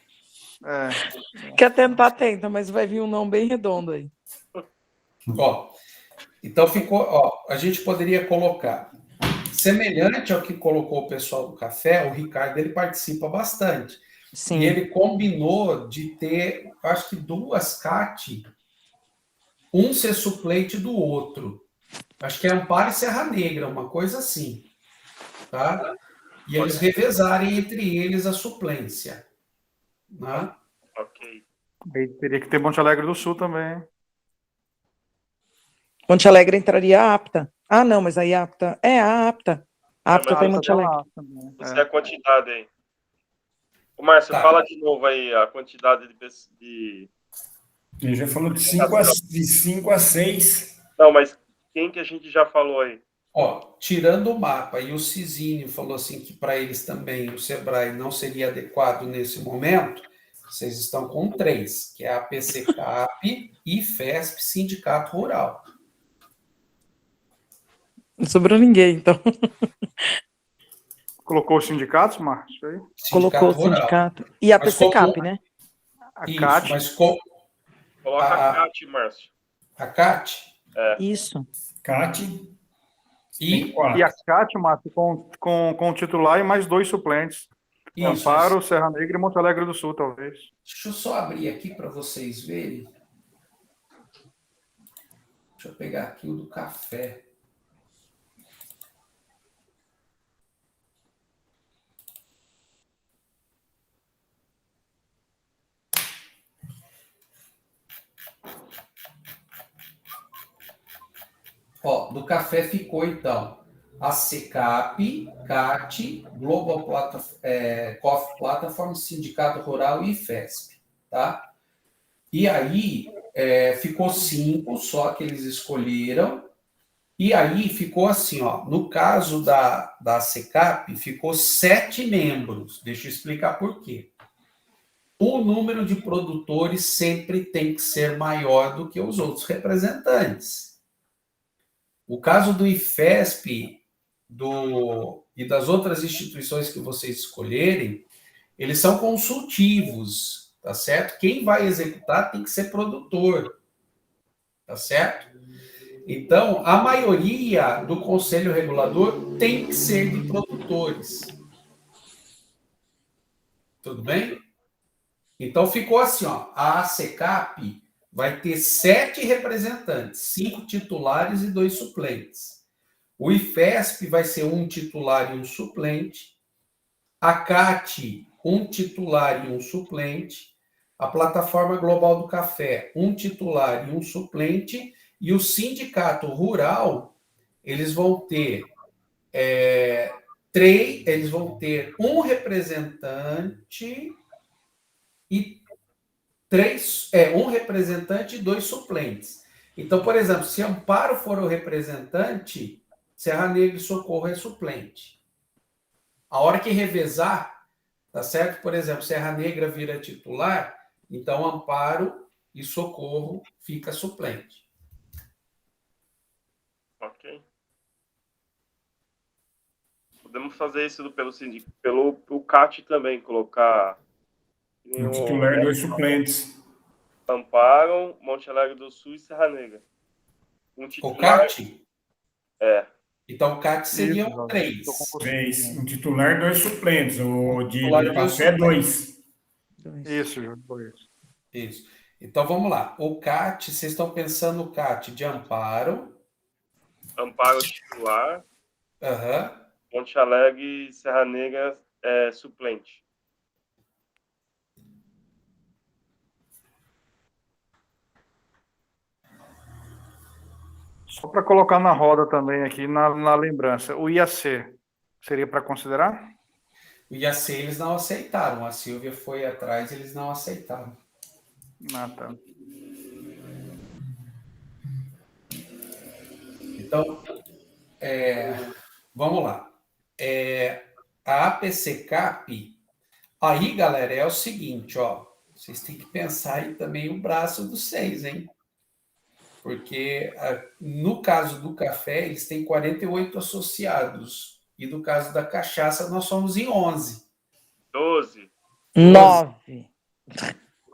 Quer tentar, tenta, mas vai vir um não bem redondo aí. Então ficou, a gente poderia colocar, semelhante ao que colocou o pessoal do café, o Ricardo, ele participa bastante. Sim. E ele combinou de ter, acho que 2 CAT, um ser suplente do outro. Acho que é Amparo e Serra Negra, uma coisa assim. Tá? E eles revezarem entre eles a suplência. Né? Ok. Aí teria que ter Monte Alegre do Sul também. Monte Alegre entraria a APTA. Ah, não, mas aí a APTA... a APTA. A APTA tem Monte Alegre. Essa é a quantidade aí. Ô, Márcio, fala de novo aí a quantidade de... Ele já falou de 5 a 6. Não, mas quem que a gente já falou aí? Tirando o mapa, e o Cizinho falou assim que para eles também o Sebrae não seria adequado nesse momento, vocês estão com 3, que é a PCCAP, IFESP, Sindicato Rural. Não sobrou ninguém, então. Colocou os sindicatos, Marcos? Aí? Colocou o Rural. sindicato. E a Mas PCCAP, como- né? A Isso, CAT. mas Coloca A- a CAT, Márcio. a CAT Isso. CAT, tem e E 4. a CAT, Márcio, com o titular e mais 2 suplentes. isso. Amparo, Serra Negra e Monte Alegre do Sul, talvez. Deixa eu só abrir aqui para vocês verem. Deixa eu pegar aqui o do café. Ó, do café ficou, então, a SECAP, CAT, Global Coffee Platform, Sindicato Rural e IFESP, tá? E aí, ficou 5 só que eles escolheram. E aí ficou assim, ó, no caso da SECAP, ficou 7 membros. Deixa eu explicar por quê. O número de produtores sempre tem que ser maior do que os outros representantes. O caso do IFESP e das outras instituições que vocês escolherem, eles são consultivos, tá certo? Quem vai executar tem que ser produtor, tá certo? Então, a maioria do conselho regulador tem que ser de produtores. Tudo bem? Então, ficou assim, ó, a ACECAP vai ter 7 representantes, 5 titulares e 2 suplentes. O IFESP vai ser um titular e um suplente. A CAT, um titular e um suplente. A Plataforma Global do Café, um titular e um suplente. E o Sindicato Rural, eles vão ter eles vão ter um representante e um representante e 2 suplentes. Então, por exemplo, se Amparo for o representante, Serra Negra e Socorro é suplente. A hora que revezar, tá certo? Por exemplo, Serra Negra vira titular, então Amparo e Socorro fica suplente. Ok. Podemos fazer isso pelo CAT também, colocar O titular e 2 suplentes. Amparo, Monte Alegre do Sul e Serra Negra. Um O titular. CAT? É. Então, o CAT seriam Isso, 3. 3. Um titular e 2 suplentes. O de Titular e dois café, suplentes. 2. Isso, Júlio, foi isso. Isso. Então, vamos lá. O CAT, vocês estão pensando no CAT de Amparo. Amparo titular. Aham. Monte Alegre e Serra Negra suplente. Só para colocar na roda também aqui, na lembrança, o IAC seria para considerar? O IAC eles não aceitaram. A Silvia foi atrás, eles não aceitaram. Ah, tá. Então, vamos lá. A APCCAP, aí, galera, é o seguinte, ó. Vocês têm que pensar aí também o braço dos 6, hein? Porque no caso do café, eles têm 48 associados. E no caso da cachaça, nós somos em 11. 12. 9.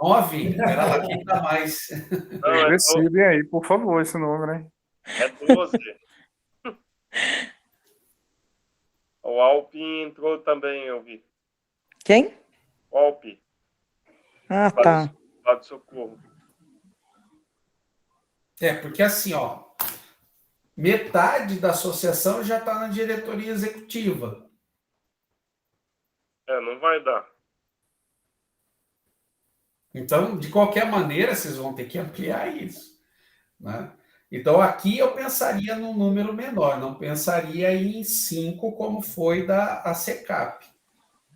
9? Pera lá, quem dá mais? Não, Decidem aí, por favor, esse número, hein? é 12. O Alpin entrou também, eu vi. Quem? O Alpin, Ah, tá. lá de Socorro. Porque assim, ó, metade da associação já está na diretoria executiva. Não vai dar. Então, de qualquer maneira, vocês vão ter que ampliar isso, né? Então, aqui eu pensaria num número menor, não pensaria em 5 como foi da ACECAP,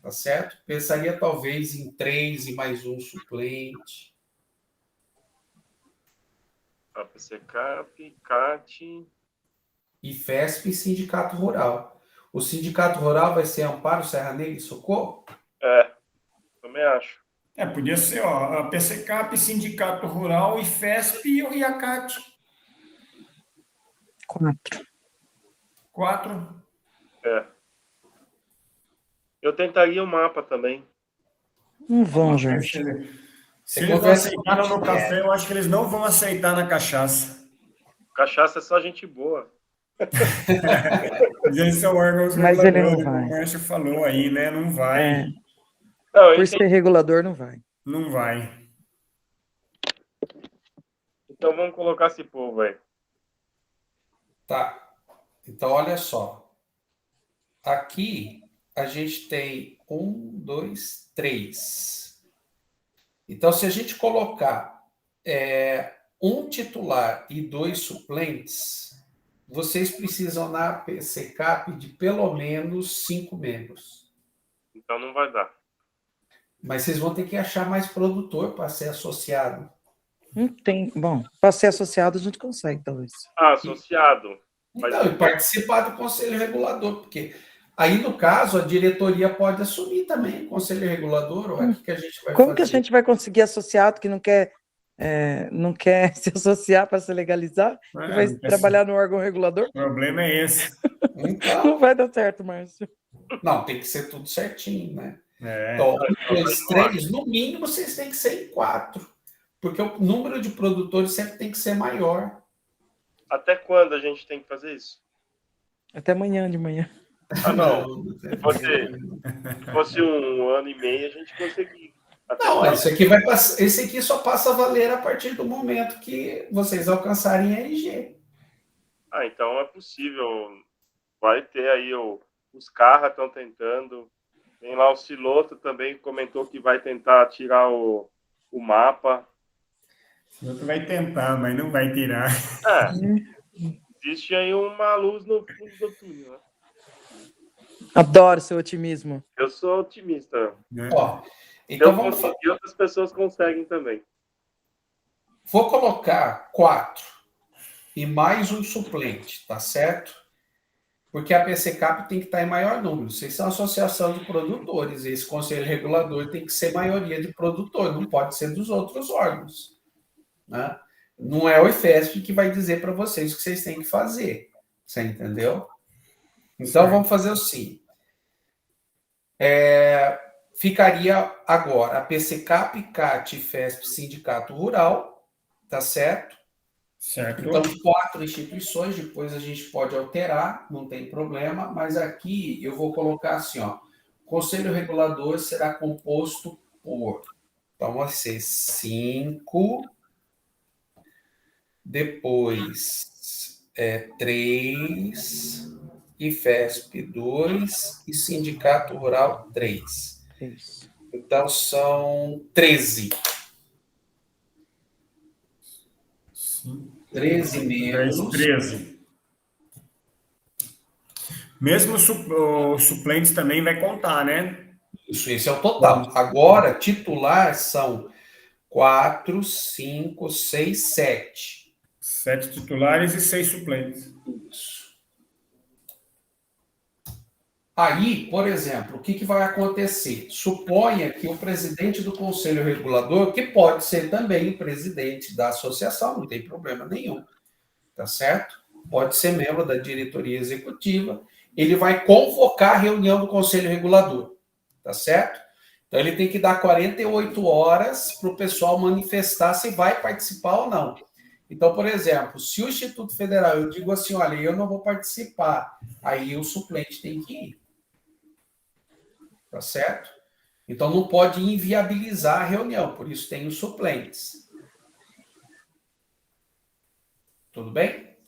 tá certo? Pensaria talvez em 3 e mais um suplente. APCCAP, CAT. IFESP e Sindicato Rural. O Sindicato Rural vai ser Amparo, Serra Negra e Socorro? Também acho. Podia ser, ó, a PCCAP, Sindicato Rural, IFESP e a CAT. 4. 4. Eu tentaria o mapa também. Não vão, gente. Se eles não aceitaram no café, eu acho que eles não vão aceitar na cachaça. Cachaça é só gente boa. Eles são órgãos Mas ele não reguladores, vai. como o Márcio falou aí, né? Não vai. É, Não, por ser regulador, não vai. Não vai. então vamos colocar esse povo aí. Tá. Então, olha só. Aqui a gente tem 1, 2, 3. Então, se a gente colocar um titular e 2 suplentes, vocês precisam na PCCAP de pelo menos 5 membros. Então não vai dar. Mas vocês vão ter que achar mais produtor para ser associado. Não tem. Bom, para ser associado, a gente consegue, talvez. Associado. Então, e participar do conselho regulador, porque aí, no caso, a diretoria pode assumir também o conselho regulador, ou o que a gente vai Como fazer? que a gente vai conseguir associado que não quer se associar para se legalizar e vai trabalhar no órgão regulador? O problema é esse. Então, Não vai dar certo, Márcio. não, tem que ser tudo certinho, né? É. Então, 1, 2, 3, no mínimo, vocês têm que ser em 4, porque o número de produtores sempre tem que ser maior. Até quando a gente tem que fazer isso? Até amanhã de manhã. Ah, não. Se fosse 1 ano e meio, a gente conseguia. Não, esse aqui só passa a valer a partir do momento que vocês alcançarem a RG. Então é possível. Vai ter aí os Carra estão tentando. Tem lá o Siloto também, comentou que vai tentar tirar o mapa. O outro vai tentar, mas não vai tirar. Existe aí uma luz no fundo do túnel, né? Adoro seu otimismo. Eu sou otimista. Ó, Se então eu vamos conseguir, outras pessoas conseguem também. Vou colocar 4 e mais um suplente, tá certo? Porque a PCCAP tem que estar em maior número. Vocês são associação de produtores, e esse conselho regulador tem que ser maioria de produtor, não pode ser dos outros órgãos, né? Não é o IFESP que vai dizer para vocês o que vocês têm que fazer. Você entendeu? Então, vamos fazer o seguinte. Ficaria agora a PCCAP, CAT, IFESP, Sindicato Rural, tá certo? Certo. Então, 4 instituições, depois a gente pode alterar, não tem problema, mas aqui eu vou colocar assim, ó, o Conselho Regulador será composto por, então vai ser 5, depois 3, IFESP 2 e Sindicato Rural 3. Isso. Então, são 13. 13 membros. 13. Mesmo os suplentes também vai contar, né? Isso, esse é o total. Agora, titular são 4, 5, 6, 7. 7 titulares e 6 suplentes. Isso. Aí, por exemplo, o que vai acontecer? Suponha que o presidente do Conselho Regulador, que pode ser também o presidente da associação, não tem problema nenhum, tá certo? Pode ser membro da diretoria executiva, ele vai convocar a reunião do Conselho Regulador, tá certo? Então, ele tem que dar 48 horas para o pessoal manifestar se vai participar ou não. Então, por exemplo, se o Instituto Federal, eu digo assim, olha, eu não vou participar, aí o suplente tem que ir. Tá certo? Então, não pode inviabilizar a reunião, por isso tem os suplentes. Tudo bem?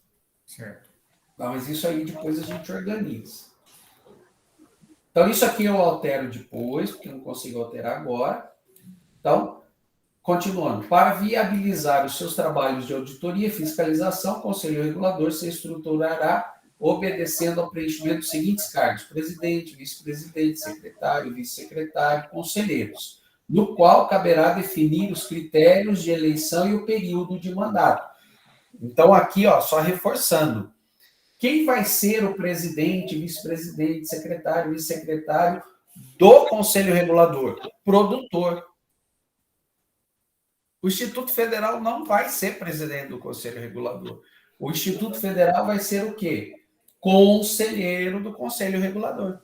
Certo. Não, mas isso aí depois a gente organiza. Então, isso aqui eu altero depois, porque eu não consigo alterar agora. Então, continuando. Para viabilizar os seus trabalhos de auditoria e fiscalização, o Conselho Regulador se estruturará obedecendo ao preenchimento dos seguintes cargos: presidente, vice-presidente, secretário, vice-secretário, conselheiros, no qual caberá definir os critérios de eleição e o período de mandato. Então, aqui, ó, só reforçando. Quem vai ser o presidente, vice-presidente, secretário, vice-secretário do Conselho Regulador? Produtor. O Instituto Federal não vai ser presidente do Conselho Regulador. O Instituto Federal vai ser o quê? Conselheiro do Conselho Regulador.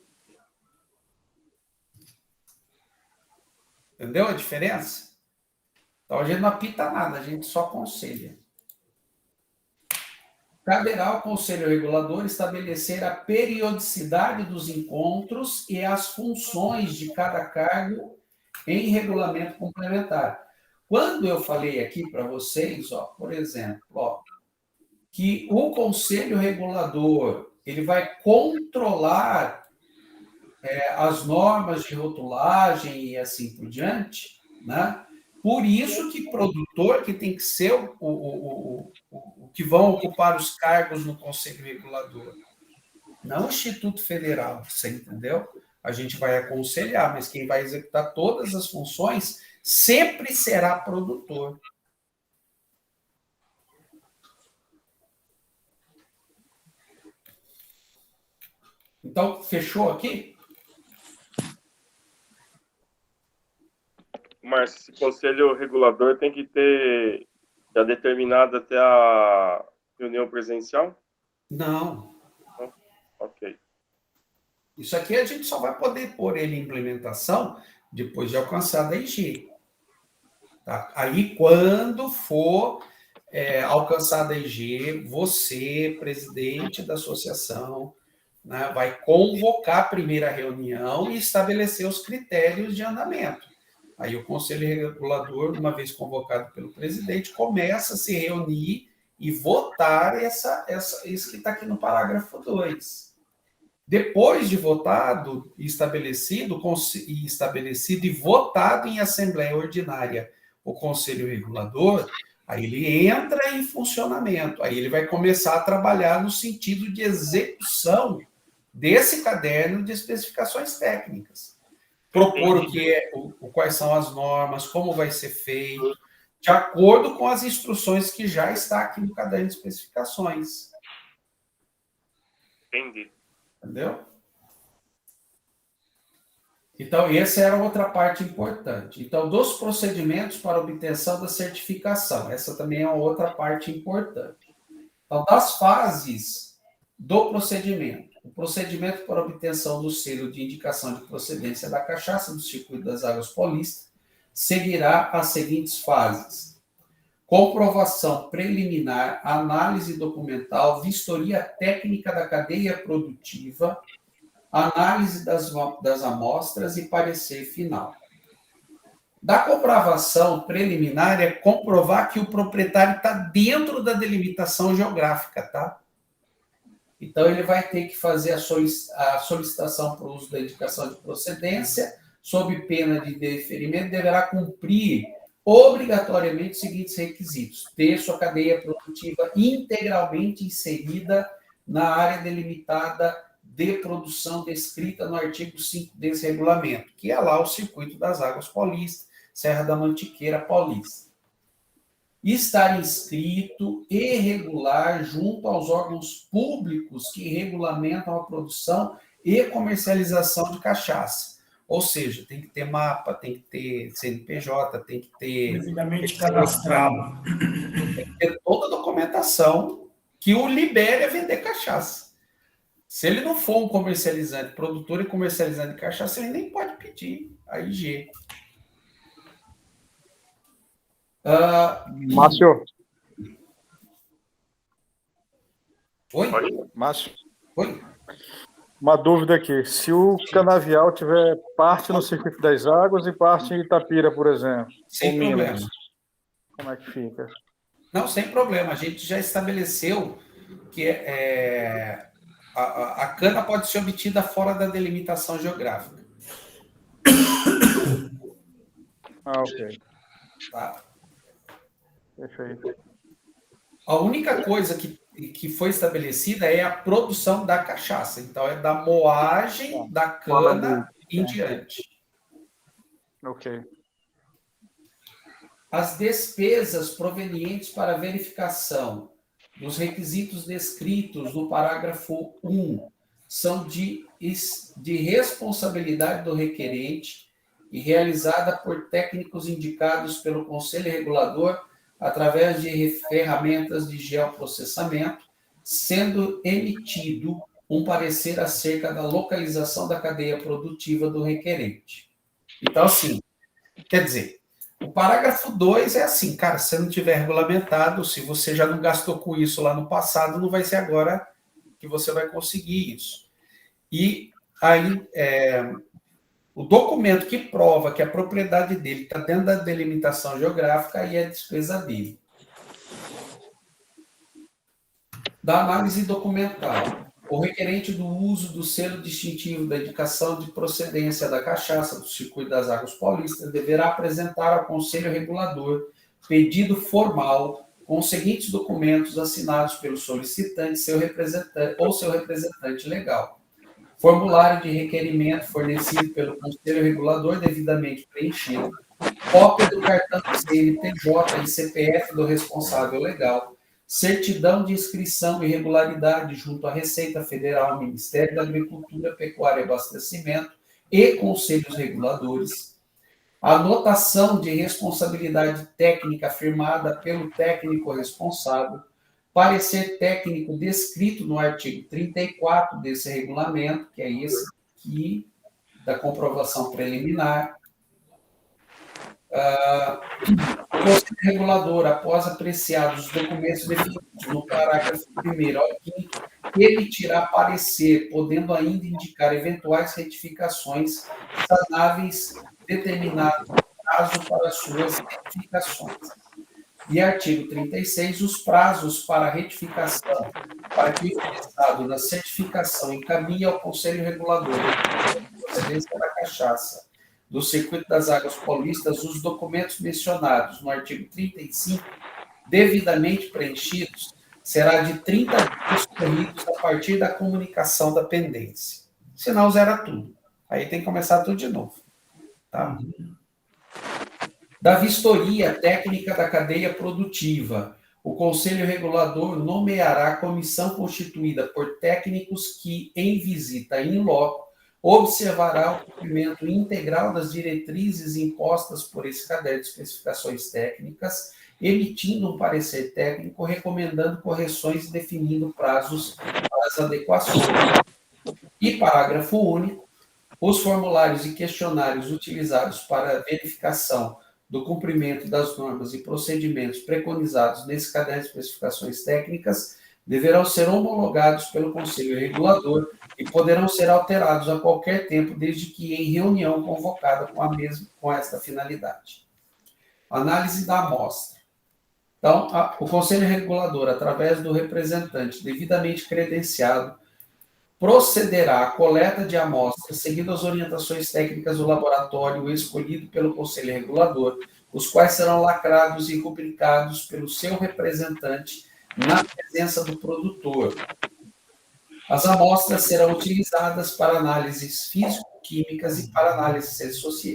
Entendeu a diferença? Então, a gente não apita nada, a gente só aconselha. Caberá ao Conselho Regulador estabelecer a periodicidade dos encontros e as funções de cada cargo em regulamento complementar. Quando eu falei aqui para vocês, ó, por exemplo, ó, que o Conselho Regulador ele vai controlar as normas de rotulagem e assim por diante, né? Por isso que produtor que tem que ser o que vão ocupar os cargos no Conselho Regulador, não o Instituto Federal, você entendeu? A gente vai aconselhar, mas quem vai executar todas as funções sempre será produtor. Então, fechou aqui? Márcio, esse conselho regulador tem que ter já determinado até a reunião presencial? Não. Ok. Isso aqui a gente só vai poder pôr ele em implementação depois de alcançar a IG. Tá? Aí, quando for alcançada a IG, você, presidente da associação, né, vai convocar a primeira reunião e estabelecer os critérios de andamento. Aí o Conselho Regulador, uma vez convocado pelo presidente, começa a se reunir e votar isso que está aqui no parágrafo 2. Depois de votado e estabelecido e votado em Assembleia Ordinária o Conselho Regulador, aí ele entra em funcionamento, aí ele vai começar a trabalhar no sentido de execução desse caderno de especificações técnicas. Propor o que quais são as normas, como vai ser feito, de acordo com as instruções que já está aqui no caderno de especificações. Entendi. Entendeu? Então, essa era outra parte importante. Então, dos procedimentos para obtenção da certificação, essa também é uma outra parte importante. Então, das fases do procedimento. O procedimento para obtenção do selo de indicação de procedência da cachaça do Circuito das Águas Paulista seguirá as seguintes fases: comprovação preliminar, análise documental, vistoria técnica da cadeia produtiva, análise das amostras e parecer final. Da comprovação preliminar é comprovar que o proprietário está dentro da delimitação geográfica, tá? Então, ele vai ter que fazer a solicitação para o uso da indicação de procedência, sob pena de deferimento, deverá cumprir obrigatoriamente os seguintes requisitos: ter sua cadeia produtiva integralmente inserida na área delimitada de produção descrita no artigo 5 desse regulamento, que é lá o Circuito das Águas Paulista, Serra da Mantiqueira Paulista. Estar inscrito e regular junto aos órgãos públicos que regulamentam a produção e comercialização de cachaça. Ou seja, tem que ter mapa, tem que ter CNPJ, tem que ter... devidamente cadastrado. Tem que ter toda a documentação que o libere a vender cachaça. Se ele não for um comercializante, produtor e comercializante de cachaça, ele nem pode pedir a IG. Márcio. Oi? Márcio. Oi? Uma dúvida aqui. Se o canavial tiver parte no Circuito das Águas e parte em Itapira, por exemplo, Sem problema. Como é que fica? Não, sem problema. A gente já estabeleceu que a cana pode ser obtida fora da delimitação geográfica. Ok. Tá? Perfeito. A única coisa que foi estabelecida é a produção da cachaça. Então, é da moagem da cana em diante. Ok. As despesas provenientes para verificação dos requisitos descritos no parágrafo 1 são de responsabilidade do requerente e realizada por técnicos indicados pelo Conselho Regulador através de ferramentas de geoprocessamento, sendo emitido um parecer acerca da localização da cadeia produtiva do requerente. Então, assim, Quer dizer, o parágrafo 2 é assim, cara, se não tiver regulamentado, se você já não gastou com isso lá no passado, não vai ser agora que você vai conseguir isso. E aí, o documento que prova que a propriedade dele está dentro da delimitação geográfica, aí é a despesa dele. Da análise documental. O requerente do uso do selo distintivo da indicação de procedência da cachaça do Circuito das Águas Paulistas deverá apresentar ao Conselho Regulador pedido formal com os seguintes documentos assinados pelo solicitante seu representante, ou seu representante legal. Formulário de requerimento fornecido pelo Conselho Regulador devidamente preenchido. Cópia do cartão CNPJ e CPF do responsável legal. Certidão de inscrição e regularidade junto à Receita Federal, Ministério da Agricultura, Pecuária e Abastecimento e Conselhos Reguladores. Anotação de responsabilidade técnica firmada pelo técnico responsável. Parecer técnico descrito no artigo 34 desse regulamento, que é esse aqui, da comprovação preliminar. O Conselho Regulador, após apreciados os documentos definidos no parágrafo 1º ao 5º, emitirá parecer, podendo ainda indicar eventuais retificações sanáveis, determinado prazo para suas retificações. E artigo 36, os prazos para retificação, para que o interessado na certificação encaminhe ao Conselho Regulador de procedência da cachaça do Circuito das Águas Paulistas os documentos mencionados no artigo 35, devidamente preenchidos, será de 30 dias corridos a partir da comunicação da pendência. Senão zera tudo. Aí tem que começar tudo de novo. Tá? Da vistoria técnica da cadeia produtiva, o Conselho Regulador nomeará comissão constituída por técnicos que, em visita in loco, observará o cumprimento integral das diretrizes impostas por esse caderno de especificações técnicas, emitindo um parecer técnico, recomendando correções e definindo prazos para as adequações. E parágrafo único, os formulários e questionários utilizados para verificação do cumprimento das normas e procedimentos preconizados nesse caderno de especificações técnicas deverão ser homologados pelo Conselho Regulador e poderão ser alterados a qualquer tempo, desde que em reunião convocada com esta finalidade. Análise da amostra. Então, o Conselho Regulador, através do representante devidamente credenciado, procederá à coleta de amostras, seguindo as orientações técnicas do laboratório escolhido pelo Conselho Regulador, os quais serão lacrados e rubricados pelo seu representante na presença do produtor. As amostras serão utilizadas para análises físico-químicas e para análise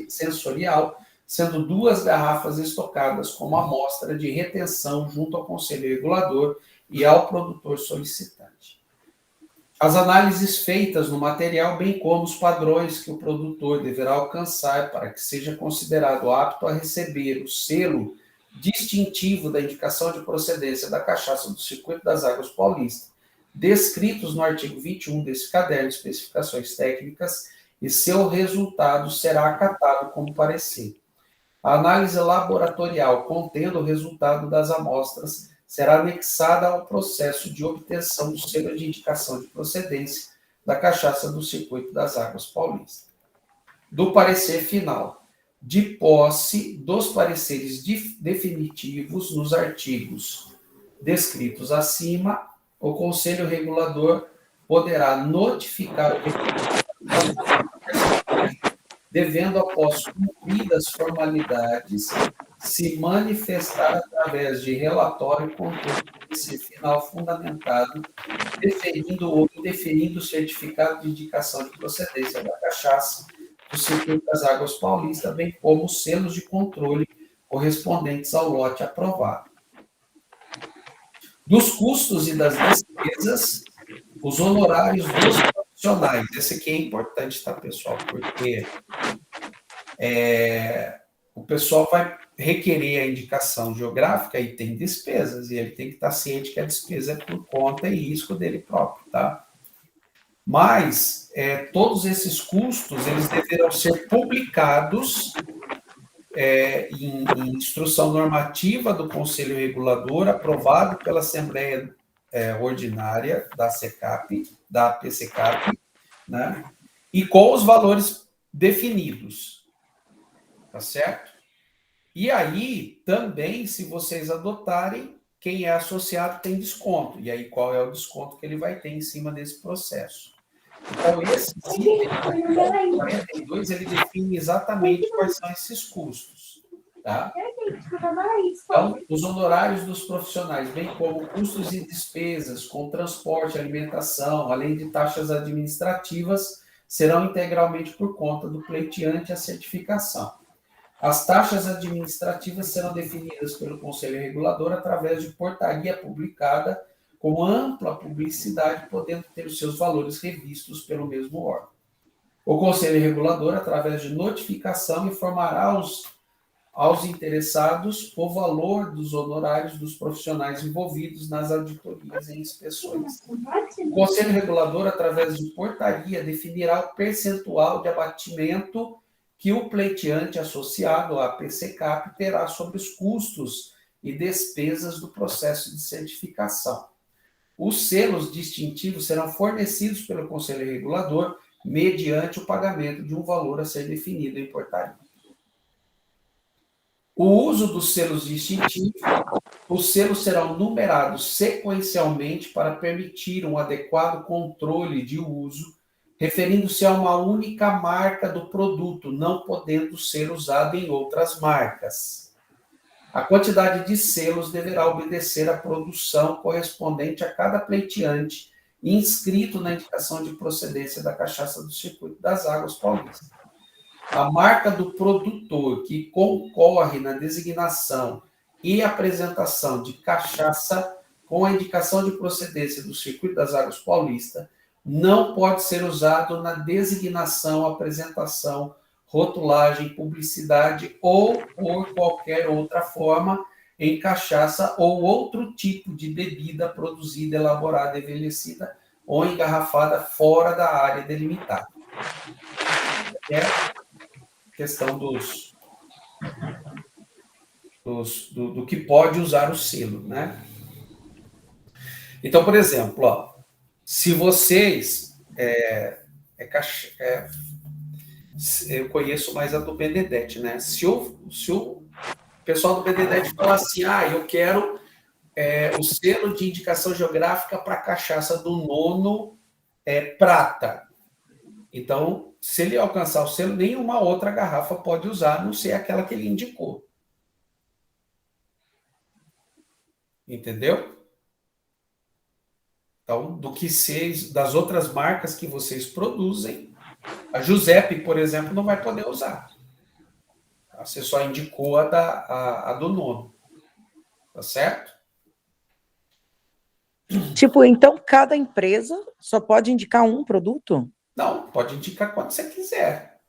sensorial, sendo 2 garrafas estocadas como amostra de retenção junto ao Conselho Regulador e ao produtor solicitante. As análises feitas no material, bem como os padrões que o produtor deverá alcançar para que seja considerado apto a receber o selo distintivo da indicação de procedência da cachaça do Circuito das Águas Paulistas, descritos no artigo 21 desse caderno de especificações técnicas, e seu resultado será acatado como parecer. A análise laboratorial contendo o resultado das amostras será anexada ao processo de obtenção do selo de indicação de procedência da cachaça do Circuito das Águas Paulistas. Do parecer final. De posse dos pareceres definitivos nos artigos descritos acima, o Conselho Regulador poderá notificar o requerente, devendo, após cumpridas formalidades, se manifestar através de relatório contendo esse final fundamentado, deferindo ou indeferindo o certificado de indicação de procedência da cachaça do Circuito das Águas Paulistas, bem como os selos de controle correspondentes ao lote aprovado. Dos custos e das despesas, os honorários dos profissionais. Esse aqui é importante, tá, pessoal? Porque o pessoal vai requerer a indicação geográfica e tem despesas, e ele tem que estar ciente que a despesa é por conta e risco dele próprio, tá? Mas todos esses custos, eles deverão ser publicados em instrução normativa do Conselho Regulador, aprovado pela Assembleia Ordinária da SECAP, da PCCAP, né? E com os valores definidos, tá certo? E aí, também, se vocês adotarem, quem é associado tem desconto. E aí, qual é o desconto que ele vai ter em cima desse processo? Então, esse item 42, ele define exatamente quais são esses custos, tá? Então, os honorários dos profissionais, bem como custos e despesas com transporte, alimentação, além de taxas administrativas, serão integralmente por conta do pleiteante a certificação. As taxas administrativas serão definidas pelo Conselho Regulador através de portaria publicada com ampla publicidade, podendo ter os seus valores revistos pelo mesmo órgão. O Conselho Regulador, através de notificação, informará aos interessados o valor dos honorários dos profissionais envolvidos nas auditorias e inspeções. O Conselho Regulador, através de portaria, definirá o percentual de abatimento que o pleiteante associado à PCCAP terá sobre os custos e despesas do processo de certificação. Os selos distintivos serão fornecidos pelo Conselho Regulador mediante o pagamento de um valor a ser definido em portaria. O uso dos selos distintivos, os selos serão numerados sequencialmente para permitir um adequado controle de uso, referindo-se a uma única marca do produto, não podendo ser usado em outras marcas. A quantidade de selos deverá obedecer à produção correspondente a cada pleiteante inscrito na indicação de procedência da cachaça do Circuito das Águas Paulistas. A marca do produtor que concorre na designação e apresentação de cachaça com a indicação de procedência do Circuito das Águas Paulistas não pode ser usado na designação, apresentação, rotulagem, publicidade ou por qualquer outra forma em cachaça ou outro tipo de bebida produzida, elaborada, envelhecida ou engarrafada fora da área delimitada. É questão do que pode usar o selo, né? Então, por exemplo, ó, se vocês eu conheço mais a do Benedetti, né? Se o pessoal do Benedetti falar assim, eu quero o selo de indicação geográfica para a cachaça do Nono prata. Então, se ele alcançar o selo, nenhuma outra garrafa pode usar, a não ser aquela que ele indicou. Entendeu? Então, das outras marcas que vocês produzem, a Giuseppe, por exemplo, não vai poder usar. Você só indicou a do Nono. Tá certo? Tipo, então cada empresa só pode indicar um produto? Não, pode indicar quando você quiser.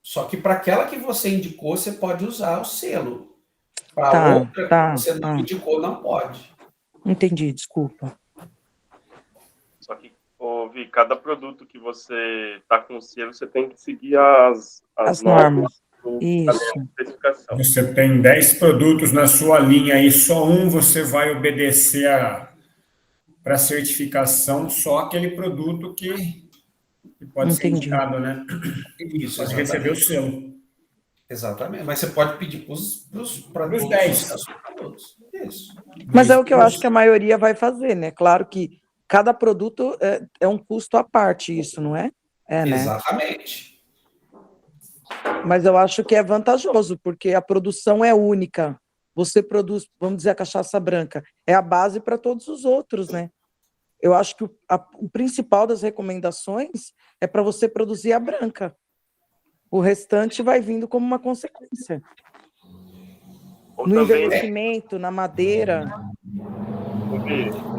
Só que para aquela que você indicou, você pode usar o selo. Para outra que você não indicou, não pode. Entendi, desculpa. Só que, Vi, cada produto que você está com o selo, você tem que seguir as normas. Isso. Especificação. Você tem 10 produtos na sua linha e só um você vai obedecer para certificação, só aquele produto que pode ser indicado, né? Isso, pode receber o selo. Exatamente, mas você pode pedir para os 10. Isso. Mas é o que eu acho que a maioria vai fazer, né? Claro que cada produto é um custo à parte, isso, não é? Né? Exatamente. Mas eu acho que é vantajoso, porque a produção é única. Você produz, vamos dizer, a cachaça branca, é a base para todos os outros, né? Eu acho que o principal das recomendações é para você produzir a branca. O restante vai vindo como uma consequência. No envelhecimento, na madeira.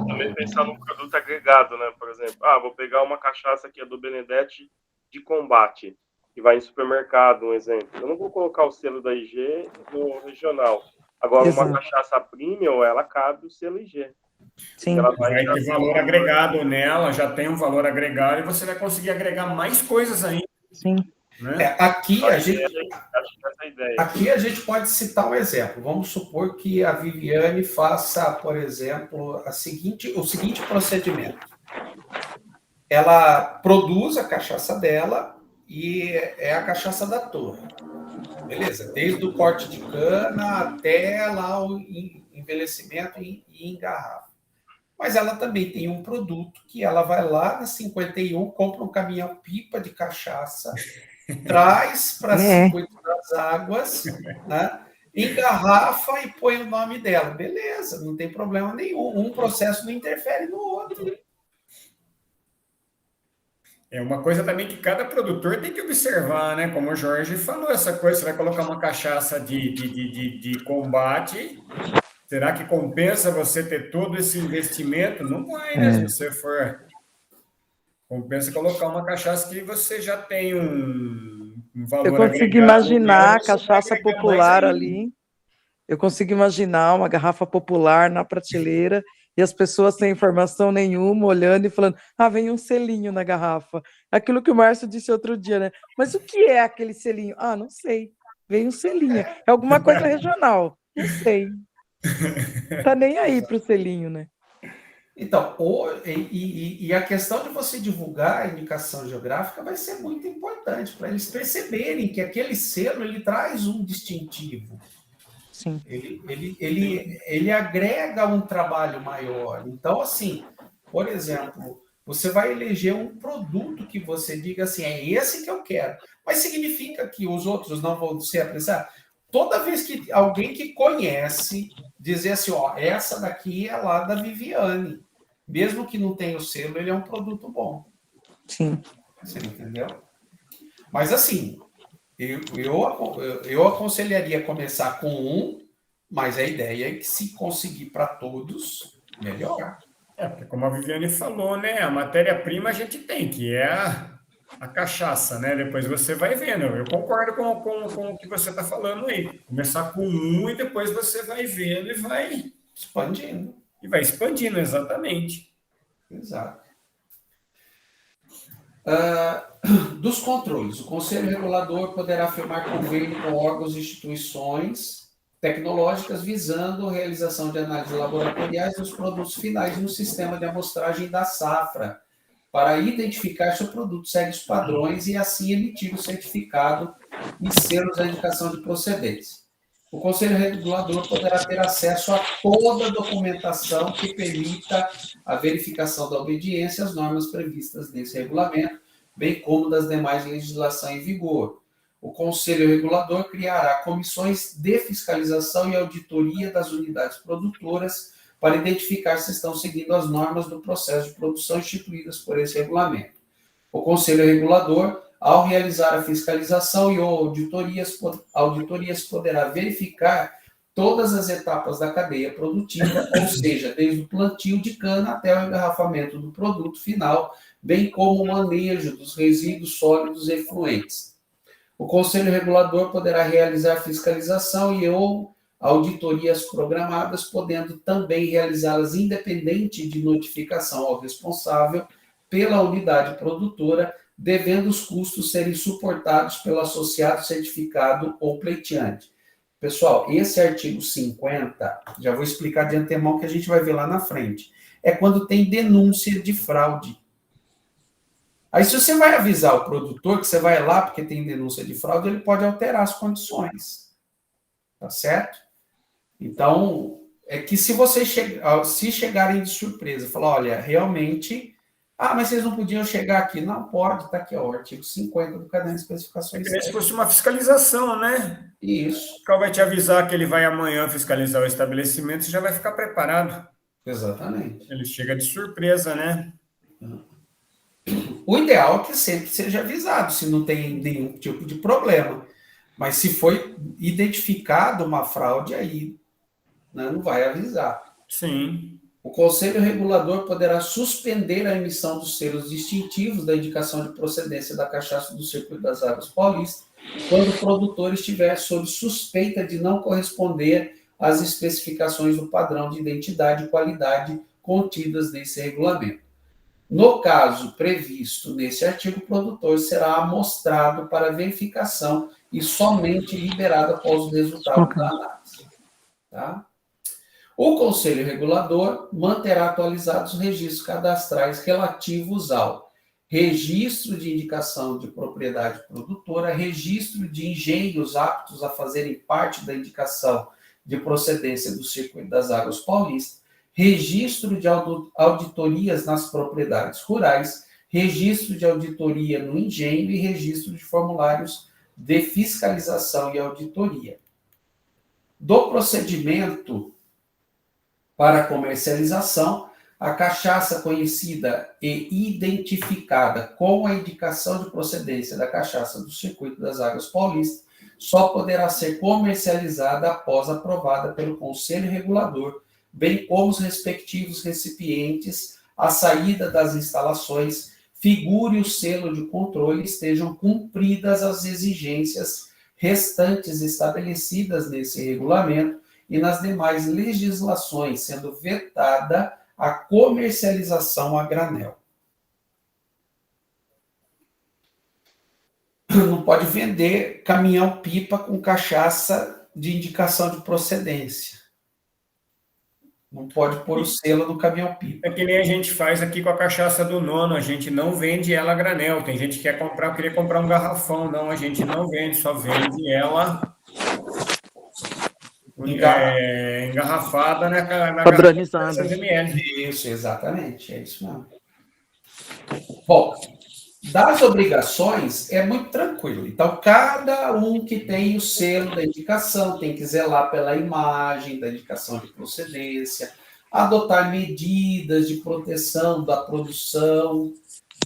Também pensar num produto agregado, né? Por exemplo, vou pegar uma cachaça aqui do Benedetti de combate, que vai em supermercado, um exemplo. Eu não vou colocar o selo da IG no regional. Agora, uma cachaça premium, ela cabe o selo IG. Sim. Ela vai ter valor agregado nela, já tem um valor agregado, e você vai conseguir agregar mais coisas ainda. Sim. né? Aqui a Acho que gente, acho que essa é a ideia. aqui a gente pode citar um exemplo. Vamos supor que a Viviane faça, por exemplo, o seguinte procedimento. Ela produz a cachaça dela e é a cachaça da torre. Beleza? Desde o corte de cana até lá o envelhecimento e engarrafa. Mas ela também tem um produto que ela vai lá na 51, compra um caminhão-pipa de cachaça, traz para Circuito das Águas, né? Engarrafa e põe o nome dela. Beleza, não tem problema nenhum. Um processo não interfere no outro. É uma coisa também que cada produtor tem que observar, né? Como o Jorge falou, essa coisa, você vai colocar uma cachaça de combate, será que compensa você ter todo esse investimento? Não vai, né? Se você for... Compensa colocar uma cachaça que você já tem um valor Eu consigo agregado imaginar nela, a você vai cachaça agregar mais popular ainda. ali. Eu consigo imaginar uma garrafa popular na prateleira e as pessoas sem informação nenhuma, olhando e falando: ah, vem um selinho na garrafa. Aquilo que o Márcio disse outro dia, né? Mas o que é aquele selinho? Ah, não sei. Vem um selinho. É alguma coisa regional. Não sei. Tá nem aí pro selinho, né? Então, e a questão de você divulgar a indicação geográfica vai ser muito importante para eles perceberem que aquele selo ele traz um distintivo. Sim. Ele agrega um trabalho maior. Então, assim, por exemplo, você vai eleger um produto que você diga assim, é esse que eu quero. Mas significa que os outros não vão ser apreciados? Toda vez que alguém que conhece dizer assim, ó, essa daqui é lá da Viviane. Mesmo que não tenha o selo, ele é um produto bom. Sim. Você entendeu? Mas assim, eu aconselharia começar com um, mas a ideia é que se conseguir para todos, melhor. Porque como a Viviane falou, né? A matéria-prima a gente tem, que é a cachaça, né? Depois você vai vendo. Eu concordo com o que você está falando aí. Começar com um e depois você vai vendo Expandindo. E vai expandindo, exatamente. Exato. Dos controles, o Conselho Regulador poderá firmar convênio com órgãos e instituições tecnológicas visando a realização de análises laboratoriais dos produtos finais no sistema de amostragem da safra, para identificar se o produto segue os padrões e assim emitir o certificado e selos da indicação de procedência. O Conselho Regulador poderá ter acesso a toda a documentação que permita a verificação da obediência às normas previstas nesse regulamento, bem como das demais legislações em vigor. O Conselho Regulador criará comissões de fiscalização e auditoria das unidades produtoras para identificar se estão seguindo as normas do processo de produção instituídas por esse regulamento. O Conselho Regulador, ao realizar a fiscalização e auditorias poderá verificar todas as etapas da cadeia produtiva, ou seja, desde o plantio de cana até o engarrafamento do produto final, bem como o manejo dos resíduos sólidos e efluentes. O Conselho Regulador poderá realizar fiscalização e ou auditorias programadas, podendo também realizá-las independente de notificação ao responsável pela unidade produtora, devendo os custos serem suportados pelo associado certificado ou pleiteante. Pessoal, esse artigo 50, já vou explicar de antemão que a gente vai ver lá na frente, é quando tem denúncia de fraude. Aí, se você vai avisar o produtor que você vai lá porque tem denúncia de fraude, ele pode alterar as condições. Tá certo? Então, é que se chegarem de surpresa, falar, olha, realmente... Ah, mas vocês não podiam chegar aqui. Não pode, tá aqui, ó, o artigo 50 do Caderno de Especificações. É como se fosse uma fiscalização, né? Isso. O cara vai te avisar que ele vai amanhã fiscalizar o estabelecimento, você já vai ficar preparado. Exatamente. Ele chega de surpresa, né? O ideal é que sempre seja avisado, se não tem nenhum tipo de problema. Mas se foi identificado uma fraude, aí, né, não vai avisar. Sim. O Conselho Regulador poderá suspender a emissão dos selos distintivos da indicação de procedência da cachaça do Circuito das Águas Paulista, quando o produtor estiver sob suspeita de não corresponder às especificações do padrão de identidade e qualidade contidas nesse regulamento. No caso previsto nesse artigo, o produtor será amostrado para verificação e somente liberado após o resultado da análise. Tá? O Conselho Regulador manterá atualizados os registros cadastrais relativos ao registro de indicação de propriedade produtora, registro de engenhos aptos a fazerem parte da indicação de procedência do Circuito das Águas Paulistas, registro de auditorias nas propriedades rurais, registro de auditoria no engenho e registro de formulários de fiscalização e auditoria. Do procedimento para comercialização, a cachaça conhecida e identificada com a indicação de procedência da cachaça do Circuito das Águas Paulistas só poderá ser comercializada após aprovada pelo Conselho Regulador, bem como os respectivos recipientes, à saída das instalações, figure o selo de controle e estejam cumpridas as exigências restantes estabelecidas nesse regulamento e nas demais legislações, sendo vetada a comercialização a granel. Não pode vender caminhão-pipa com cachaça de indicação de procedência. Não pode pôr o selo no caminhão-pipa. É que nem a gente faz aqui com a cachaça do Nono, a gente não vende ela a granel. Tem gente que quer comprar, queria comprar um garrafão. Não, a gente não vende, só vende ela engarrafada na padronizada. Isso, exatamente, é isso mesmo. Bom, das obrigações é muito tranquilo. Então, cada um que tem o selo da indicação tem que zelar pela imagem da indicação de procedência, adotar medidas de proteção da produção,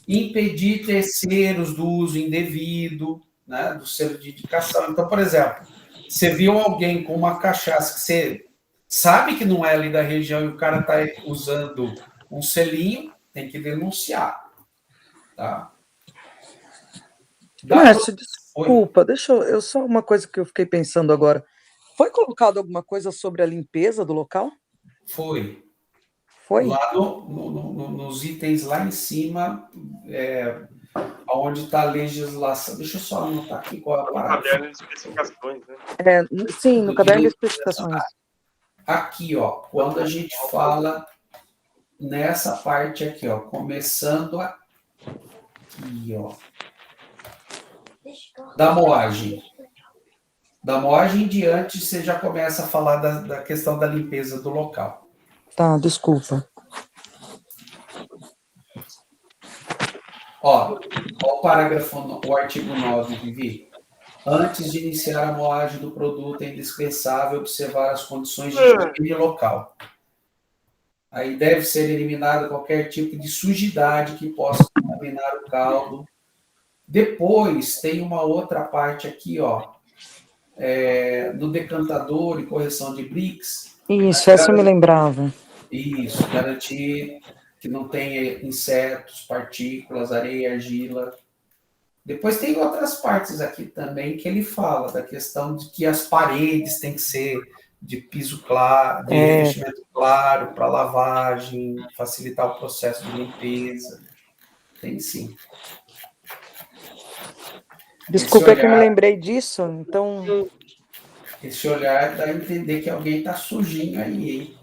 impedir terceiros do uso indevido, né, do selo de indicação. Então, por exemplo, você viu alguém com uma cachaça que você sabe que não é ali da região e o cara está usando um selinho, tem que denunciar. Tá? Márcio, desculpa, eu só uma coisa que eu fiquei pensando agora. Foi colocado alguma coisa sobre a limpeza do local? Foi. Foi? Lá nos itens lá em cima, onde está a legislação. Deixa eu só anotar aqui qual é a parada. No caderno de especificações, né? Sim, no caderno de especificações. Aqui, ó, quando a gente fala nessa parte aqui, ó, começando aqui, ó, da moagem. Da moagem em diante, você já começa a falar da questão da limpeza do local. Tá, desculpa. Ó, o artigo 9, Vivi. Antes de iniciar a moagem do produto, é indispensável observar as condições de higiene local. Aí deve ser eliminado qualquer tipo de sujidade que possa contaminar o caldo. Depois, tem uma outra parte aqui, ó, no decantador e correção de bricks. Isso, essa eu me lembrava. Isso, garantir que não tenha insetos, partículas, areia, argila. Depois tem outras partes aqui também que ele fala da questão de que as paredes têm que ser de piso claro, de revestimento claro para lavagem, facilitar o processo de limpeza. Tem sim. Desculpa, é que eu me lembrei disso, então... Esse olhar dá a entender que alguém está sujinho aí, hein?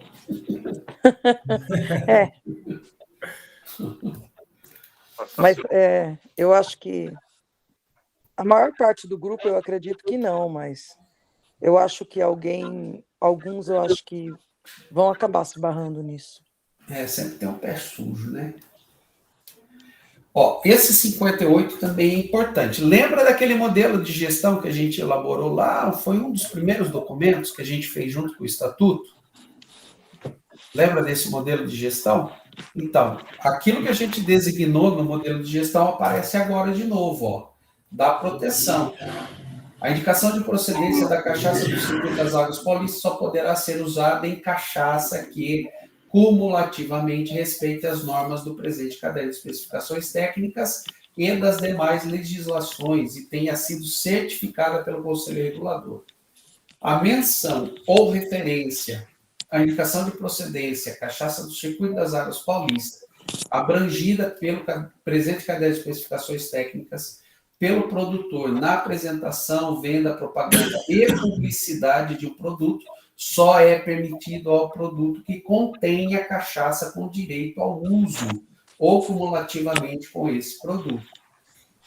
Mas eu acho que a maior parte do grupo eu acredito que não, mas eu acho que alguns eu acho que vão acabar se barrando nisso. Sempre tem um pé sujo, né? Ó, esse 58 também é importante. Lembra daquele modelo de gestão que a gente elaborou lá? Foi um dos primeiros documentos que a gente fez junto com o Estatuto? Lembra desse modelo de gestão? Então, aquilo que a gente designou no modelo de gestão aparece agora de novo, ó, da proteção. A indicação de procedência da cachaça do Circuito das Águas Paulistas só poderá ser usada em cachaça que cumulativamente respeite as normas do presente caderno de especificações técnicas e das demais legislações e tenha sido certificada pelo Conselho Regulador. A menção ou referência à indicação de procedência, cachaça do Circuito das Águas Paulistas, abrangida pelo presente caderno de especificações técnicas pelo produtor na apresentação, venda, propaganda e publicidade de um produto, só é permitido ao produto que contenha cachaça com direito ao uso ou cumulativamente com esse produto.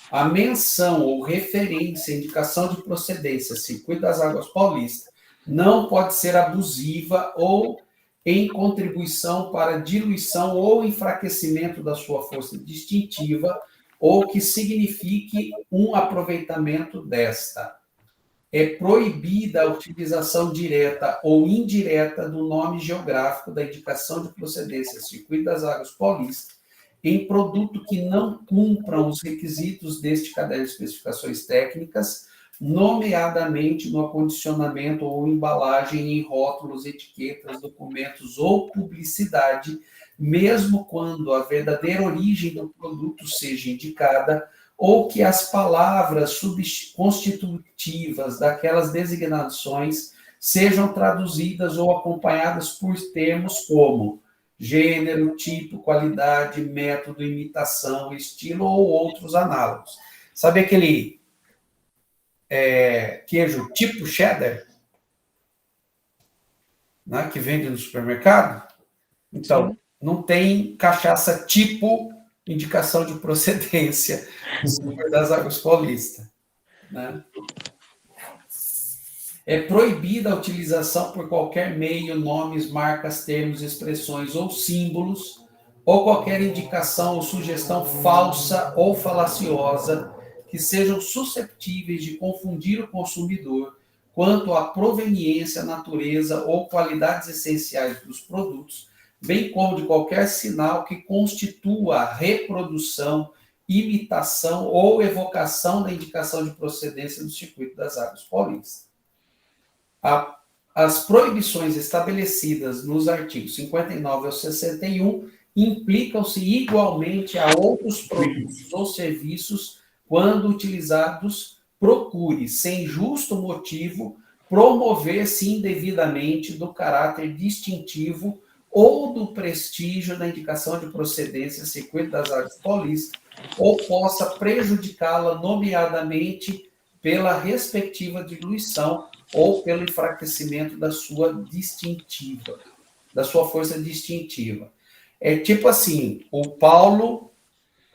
A menção ou referência, indicação de procedência, Circuito das Águas Paulista, não pode ser abusiva ou em contribuição para diluição ou enfraquecimento da sua força distintiva ou que signifique um aproveitamento desta. É proibida a utilização direta ou indireta do nome geográfico da indicação de procedência Circuito das Águas Paulista em produto que não cumpram os requisitos deste caderno de especificações técnicas, nomeadamente no acondicionamento ou embalagem em rótulos, etiquetas, documentos ou publicidade, mesmo quando a verdadeira origem do produto seja indicada, ou que as palavras constitutivas daquelas designações sejam traduzidas ou acompanhadas por termos como gênero, tipo, qualidade, método, imitação, estilo ou outros análogos. Sabe aquele queijo tipo cheddar, né, que vende no supermercado? Então, sim, não tem cachaça tipo indicação de procedência das Águas Paulista, né? É proibida a utilização por qualquer meio, nomes, marcas, termos, expressões ou símbolos, ou qualquer indicação ou sugestão falsa ou falaciosa que sejam susceptíveis de confundir o consumidor quanto à proveniência, natureza ou qualidades essenciais dos produtos, bem como de qualquer sinal que constitua a reprodução, imitação ou evocação da indicação de procedência do Circuito das Águas Paulista. As proibições estabelecidas nos artigos 59 ao 61 implicam-se igualmente a outros produtos ou serviços quando utilizados, procure, sem justo motivo, promover-se indevidamente do caráter distintivo ou do prestígio da indicação de procedência Circuito das Águas Paulista, ou possa prejudicá-la nomeadamente pela respectiva diluição ou pelo enfraquecimento da sua distintiva, da sua força distintiva. É tipo assim, o Paulo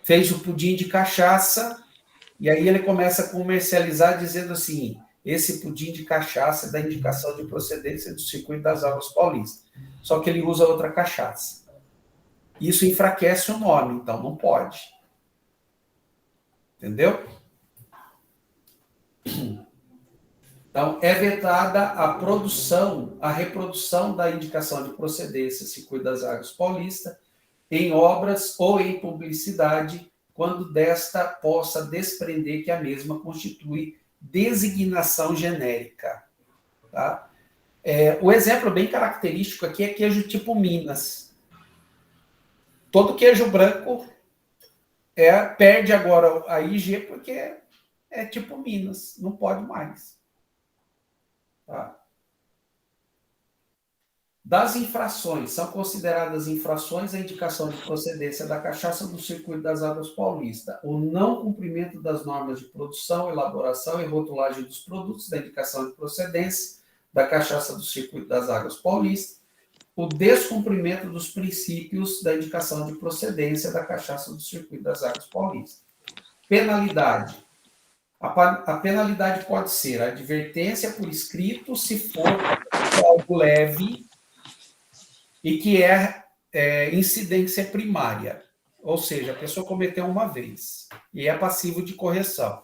fez o pudim de cachaça e aí ele começa a comercializar dizendo assim, esse pudim de cachaça é da indicação de procedência do Circuito das Águas Paulista. Só que ele usa outra cachaça. Isso enfraquece o nome, então não pode. Entendeu? Então, é vedada a produção, a reprodução da indicação de procedência Circuito das Águas Paulista em obras ou em publicidade, quando desta possa desprender que a mesma constitui designação genérica. Tá? O exemplo bem característico aqui é queijo tipo Minas. Todo queijo branco perde agora a IG porque é tipo Minas, não pode mais. Tá? Das infrações, são consideradas infrações a indicação de procedência da cachaça do Circuito das Águas Paulista, o não cumprimento das normas de produção, elaboração e rotulagem dos produtos da indicação de procedência da cachaça do Circuito das Águas Paulista, o descumprimento dos princípios da indicação de procedência da cachaça do Circuito das Águas Paulista. Penalidade. A penalidade pode ser a advertência por escrito, se for algo leve e que é incidência primária. Ou seja, a pessoa cometeu uma vez e é passivo de correção.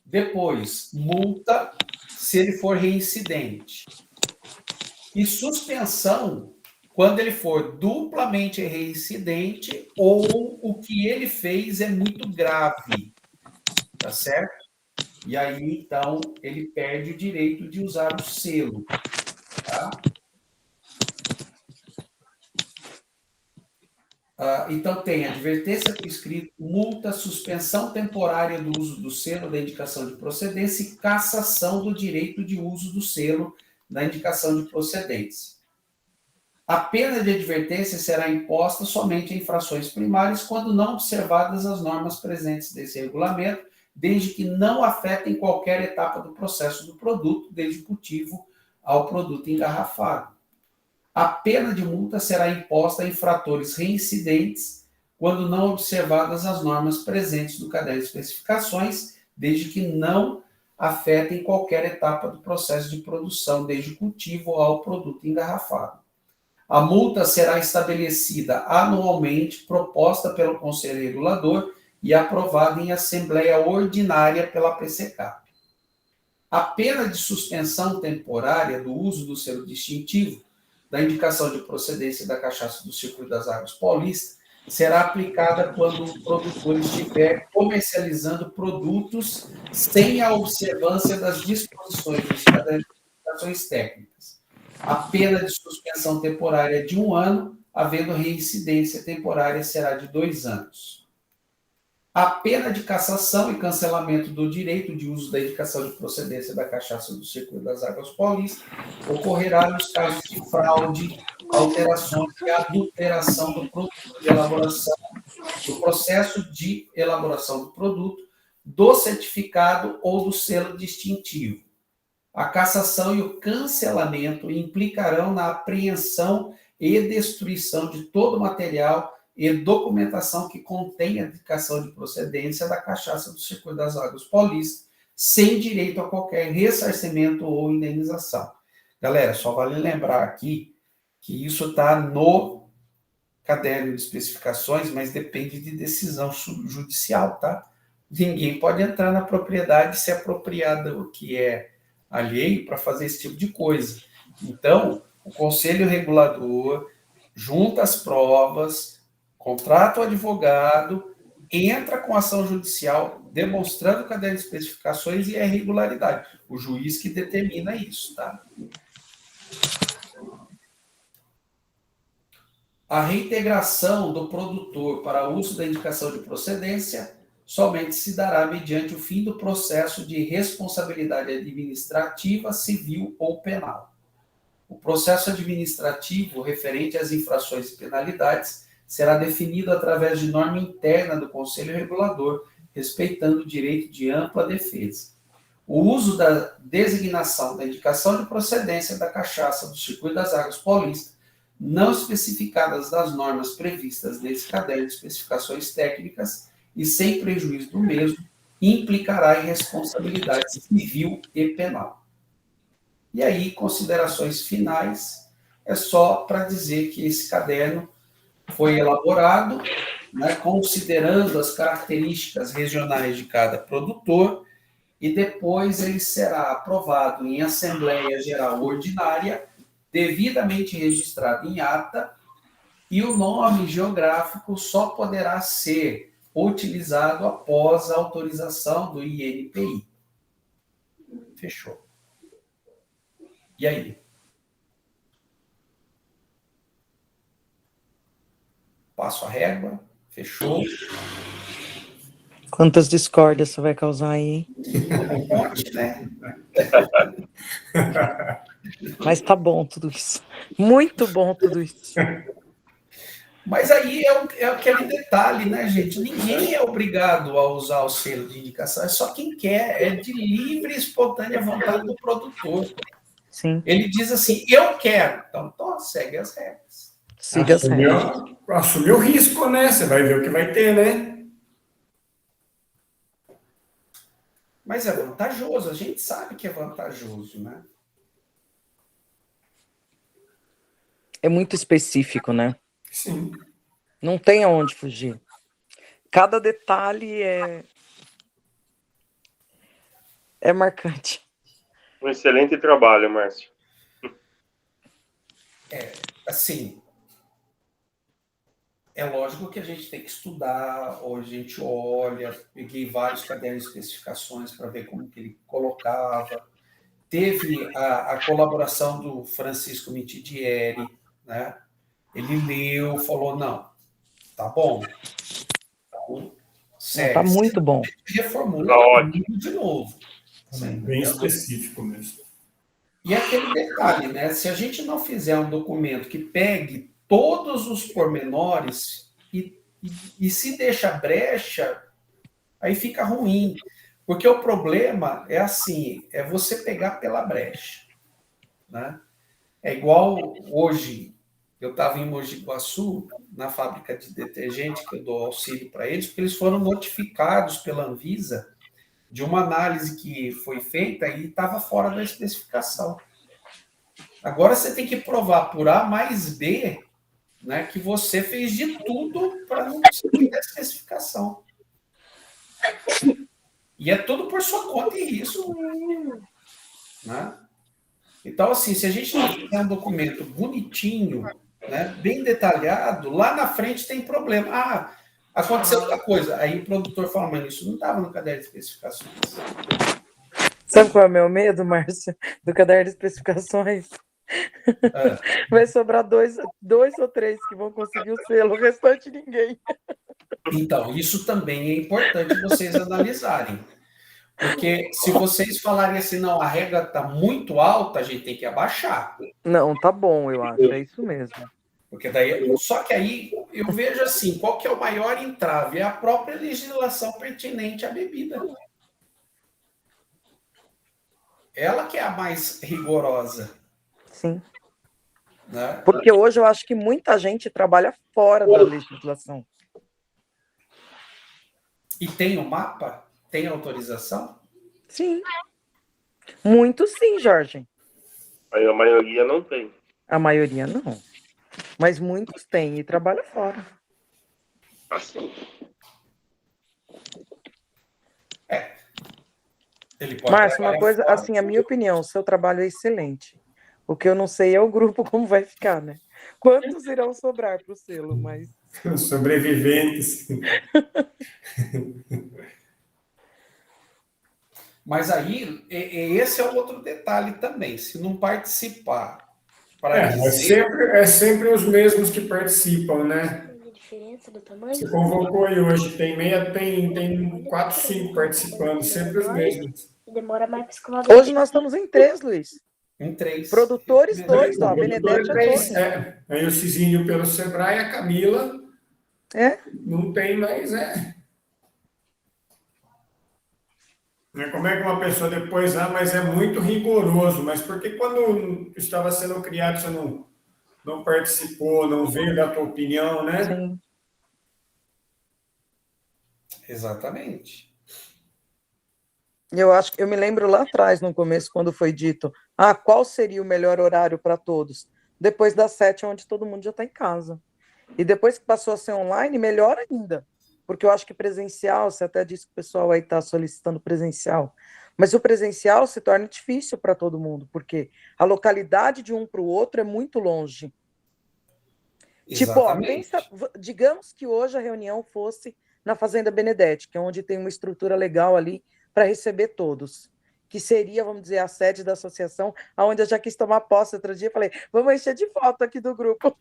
Depois, multa se ele for reincidente. E suspensão quando ele for duplamente reincidente ou o que ele fez é muito grave. Tá certo? E aí, então, ele perde o direito de usar o selo. Tá? Então, tem advertência por escrito, multa, suspensão temporária do uso do selo da indicação de procedência e cassação do direito de uso do selo da indicação de procedência. A pena de advertência será imposta somente em infrações primárias quando não observadas as normas presentes desse regulamento, desde que não afetem qualquer etapa do processo do produto, desde o cultivo ao produto engarrafado. A pena de multa será imposta a infratores reincidentes quando não observadas as normas presentes do caderno de especificações, desde que não afetem qualquer etapa do processo de produção, desde o cultivo ao produto engarrafado. A multa será estabelecida anualmente, proposta pelo Conselho Regulador e aprovada em assembleia ordinária pela PCCAP. A pena de suspensão temporária do uso do selo distintivo, da indicação de procedência da cachaça do Circuito das Águas Paulista, será aplicada quando o produtor estiver comercializando produtos sem a observância das disposições dos cadernos de indicações técnicas. A pena de suspensão temporária é de 1 ano, havendo reincidência temporária será de 2 anos. A pena de cassação e cancelamento do direito de uso da indicação de procedência da cachaça do Circuito das Águas Paulista ocorrerá nos casos de fraude, alterações e adulteração do produto de elaboração, do processo de elaboração do produto, do certificado ou do selo distintivo. A cassação e o cancelamento implicarão na apreensão e destruição de todo o material e documentação que contém a indicação de procedência da cachaça do Circuito das Águas Paulista, sem direito a qualquer ressarcimento ou indenização. Galera, só vale lembrar aqui que isso está no caderno de especificações, mas depende de decisão judicial, tá? Ninguém pode entrar na propriedade e se apropriar do que é alheio para fazer esse tipo de coisa. Então, o Conselho Regulador junta as provas, contrata o advogado, entra com ação judicial, demonstrando o caderno de especificações e a irregularidade. O juiz que determina isso, tá? A reintegração do produtor para uso da indicação de procedência somente se dará mediante o fim do processo de responsabilidade administrativa, civil ou penal. O processo administrativo referente às infrações e penalidades será definido através de norma interna do Conselho Regulador, respeitando o direito de ampla defesa. O uso da designação da indicação de procedência da cachaça do Circuito das Águas Paulista, não especificadas das normas previstas nesse caderno de especificações técnicas e sem prejuízo do mesmo, implicará em responsabilidade civil e penal. E aí, considerações finais, é só para dizer que esse caderno foi elaborado, né, considerando as características regionais de cada produtor, e depois ele será aprovado em Assembleia Geral Ordinária, devidamente registrado em ata, e o nome geográfico só poderá ser utilizado após a autorização do INPI. Fechou. E aí? Passo a régua. Fechou. Quantas discórdias você vai causar aí? Um monte, né? Mas tá bom tudo isso. Muito bom tudo isso. Mas aí é aquele detalhe, né, gente? Ninguém é obrigado a usar o selo de indicação, é só quem quer, é de livre e espontânea vontade do produtor. Sim. Ele diz assim, eu quero. Então, segue as regras. Siga as regras. Assumir o risco, né? Você vai ver o que vai ter, né? Mas é vantajoso, a gente sabe que é vantajoso, né? É muito específico, né? Sim. Não tem aonde fugir. Cada detalhe é marcante. Um excelente trabalho, Márcio. Assim, é lógico que a gente tem que estudar, ou a gente olha, peguei vários cadernos de especificações para ver como que ele colocava. Teve a colaboração do Francisco Mitidieri, né? Ele leu, falou, não, tá bom. Então, Tá muito bom. Reformula Tá ótimo. de novo. Bem específico mesmo. E aquele detalhe, né? Se a gente não fizer um documento que pegue todos os pormenores e se deixa brecha, aí fica ruim. Porque o problema é assim, é você pegar pela brecha, né? É igual hoje, eu estava em Mogi Guaçu, na fábrica de detergente, que eu dou auxílio para eles, porque eles foram notificados pela Anvisa de uma análise que foi feita e estava fora da especificação. Agora você tem que provar por A mais B, né, que você fez de tudo para não seguir a especificação. E é tudo por sua conta e risco. Né? Então, assim, se a gente não fizer um documento bonitinho, né, bem detalhado, lá na frente tem problema. Ah, aconteceu outra coisa. Aí o produtor fala, mas isso não estava no caderno de especificações. Sabe qual é o meu medo, Márcio? Do caderno de especificações? Vai sobrar dois ou três que vão conseguir o selo, o restante ninguém. Então, isso também é importante vocês analisarem. Porque se vocês falarem assim, não, a regra está muito alta, a gente tem que abaixar. Não, tá bom, eu acho, é isso mesmo. Porque daí, só que aí eu vejo assim, qual que é o maior entrave? É a própria legislação pertinente à bebida. Ela que é a mais rigorosa. Sim. Né? Porque hoje eu acho que muita gente trabalha fora da legislação. E tem o mapa? Tem autorização? Sim. Muitos sim, Jorge. Aí a maioria não tem. A maioria não. Mas muitos têm e trabalham fora. Assim. Ele pode Márcio, uma coisa, fora. assim, a minha opinião, o seu trabalho é excelente. O que eu não sei é o grupo como vai ficar, né? Quantos irão sobrar para o selo, mas... Sobreviventes. Mas aí, esse é o outro detalhe também. Se não participar É sempre os mesmos que participam, né? Diferença do tamanho? Você convocou aí hoje, tem 4, 5 participando, sempre os mesmos. Demora mais para escovar. Hoje nós estamos em 3, Luiz. em 3. Produtores 2, ó, Benedete é 2. Aí o Cizinho pelo Sebrae, a Camila não tem mais, Como é que uma pessoa depois, mas é muito rigoroso, mas por que quando estava sendo criado você não participou, não veio da tua opinião, né? Sim. Exatamente. Eu me lembro lá atrás, no começo, quando foi dito, qual seria o melhor horário para todos? Depois das 7, onde todo mundo já está em casa. E depois que passou a ser online, melhor ainda. Porque eu acho que presencial, você até disse que o pessoal aí está solicitando presencial, mas o presencial se torna difícil para todo mundo, porque a localidade de um para o outro é muito longe. Exatamente. Tipo, digamos que hoje a reunião fosse na Fazenda Benedete, que é onde tem uma estrutura legal ali para receber todos, que seria, vamos dizer, a sede da associação, onde eu já quis tomar posse outro dia, falei, vamos encher de foto aqui do grupo.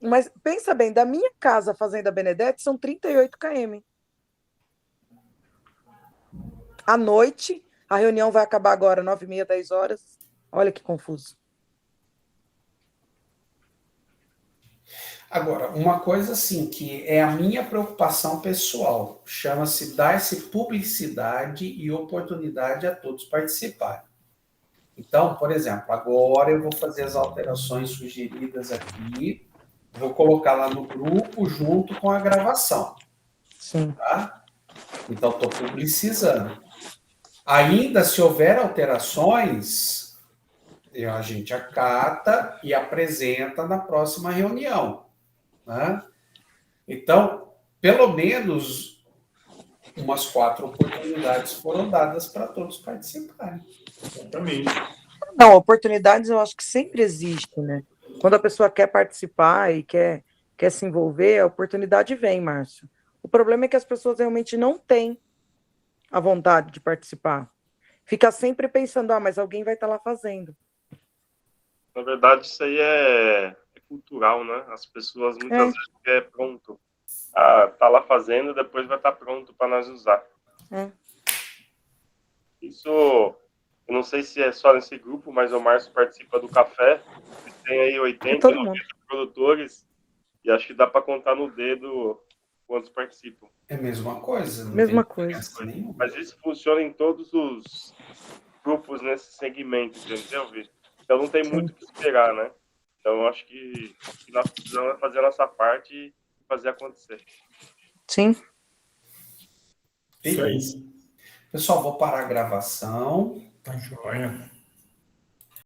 Mas pensa bem, da minha casa à Fazenda Benedete são 38 km. À noite, a reunião vai acabar agora, 9h30, 10 horas. Olha que confuso. Agora, uma coisa assim, que é a minha preocupação pessoal, chama-se dar-se publicidade e oportunidade a todos participarem. Então, por exemplo, agora eu vou fazer as alterações sugeridas aqui, vou colocar lá no grupo junto com a gravação. Sim. Tá? Então, estou publicizando. Ainda, se houver alterações, a gente acata e apresenta na próxima reunião. Né? Então, pelo menos umas 4 oportunidades foram dadas para todos participarem. Exatamente. Não, oportunidades eu acho que sempre existem, né? Quando a pessoa quer participar e quer se envolver, a oportunidade vem, Márcio. O problema é que as pessoas realmente não têm a vontade de participar. Fica sempre pensando, mas alguém vai estar lá fazendo. Na verdade, isso aí é cultural, né? As pessoas muitas vezes querem pronto. Tá lá fazendo, depois vai estar pronto para nós usar. Isso Eu não sei se é só nesse grupo, mas o Márcio participa do café. Tem aí 80, todo 90 mundo. produtores. E acho que dá para contar no dedo quantos participam. É a mesma coisa, não Mesma tem coisa. diferença nenhuma. Mas isso funciona em todos os grupos nesse segmento, entendeu, Vitor? Então não tem muito o que esperar, né? Então eu acho que nós precisamos fazer a nossa parte e fazer acontecer. Sim. Isso aí. Pessoal, vou parar a gravação. Tá joia.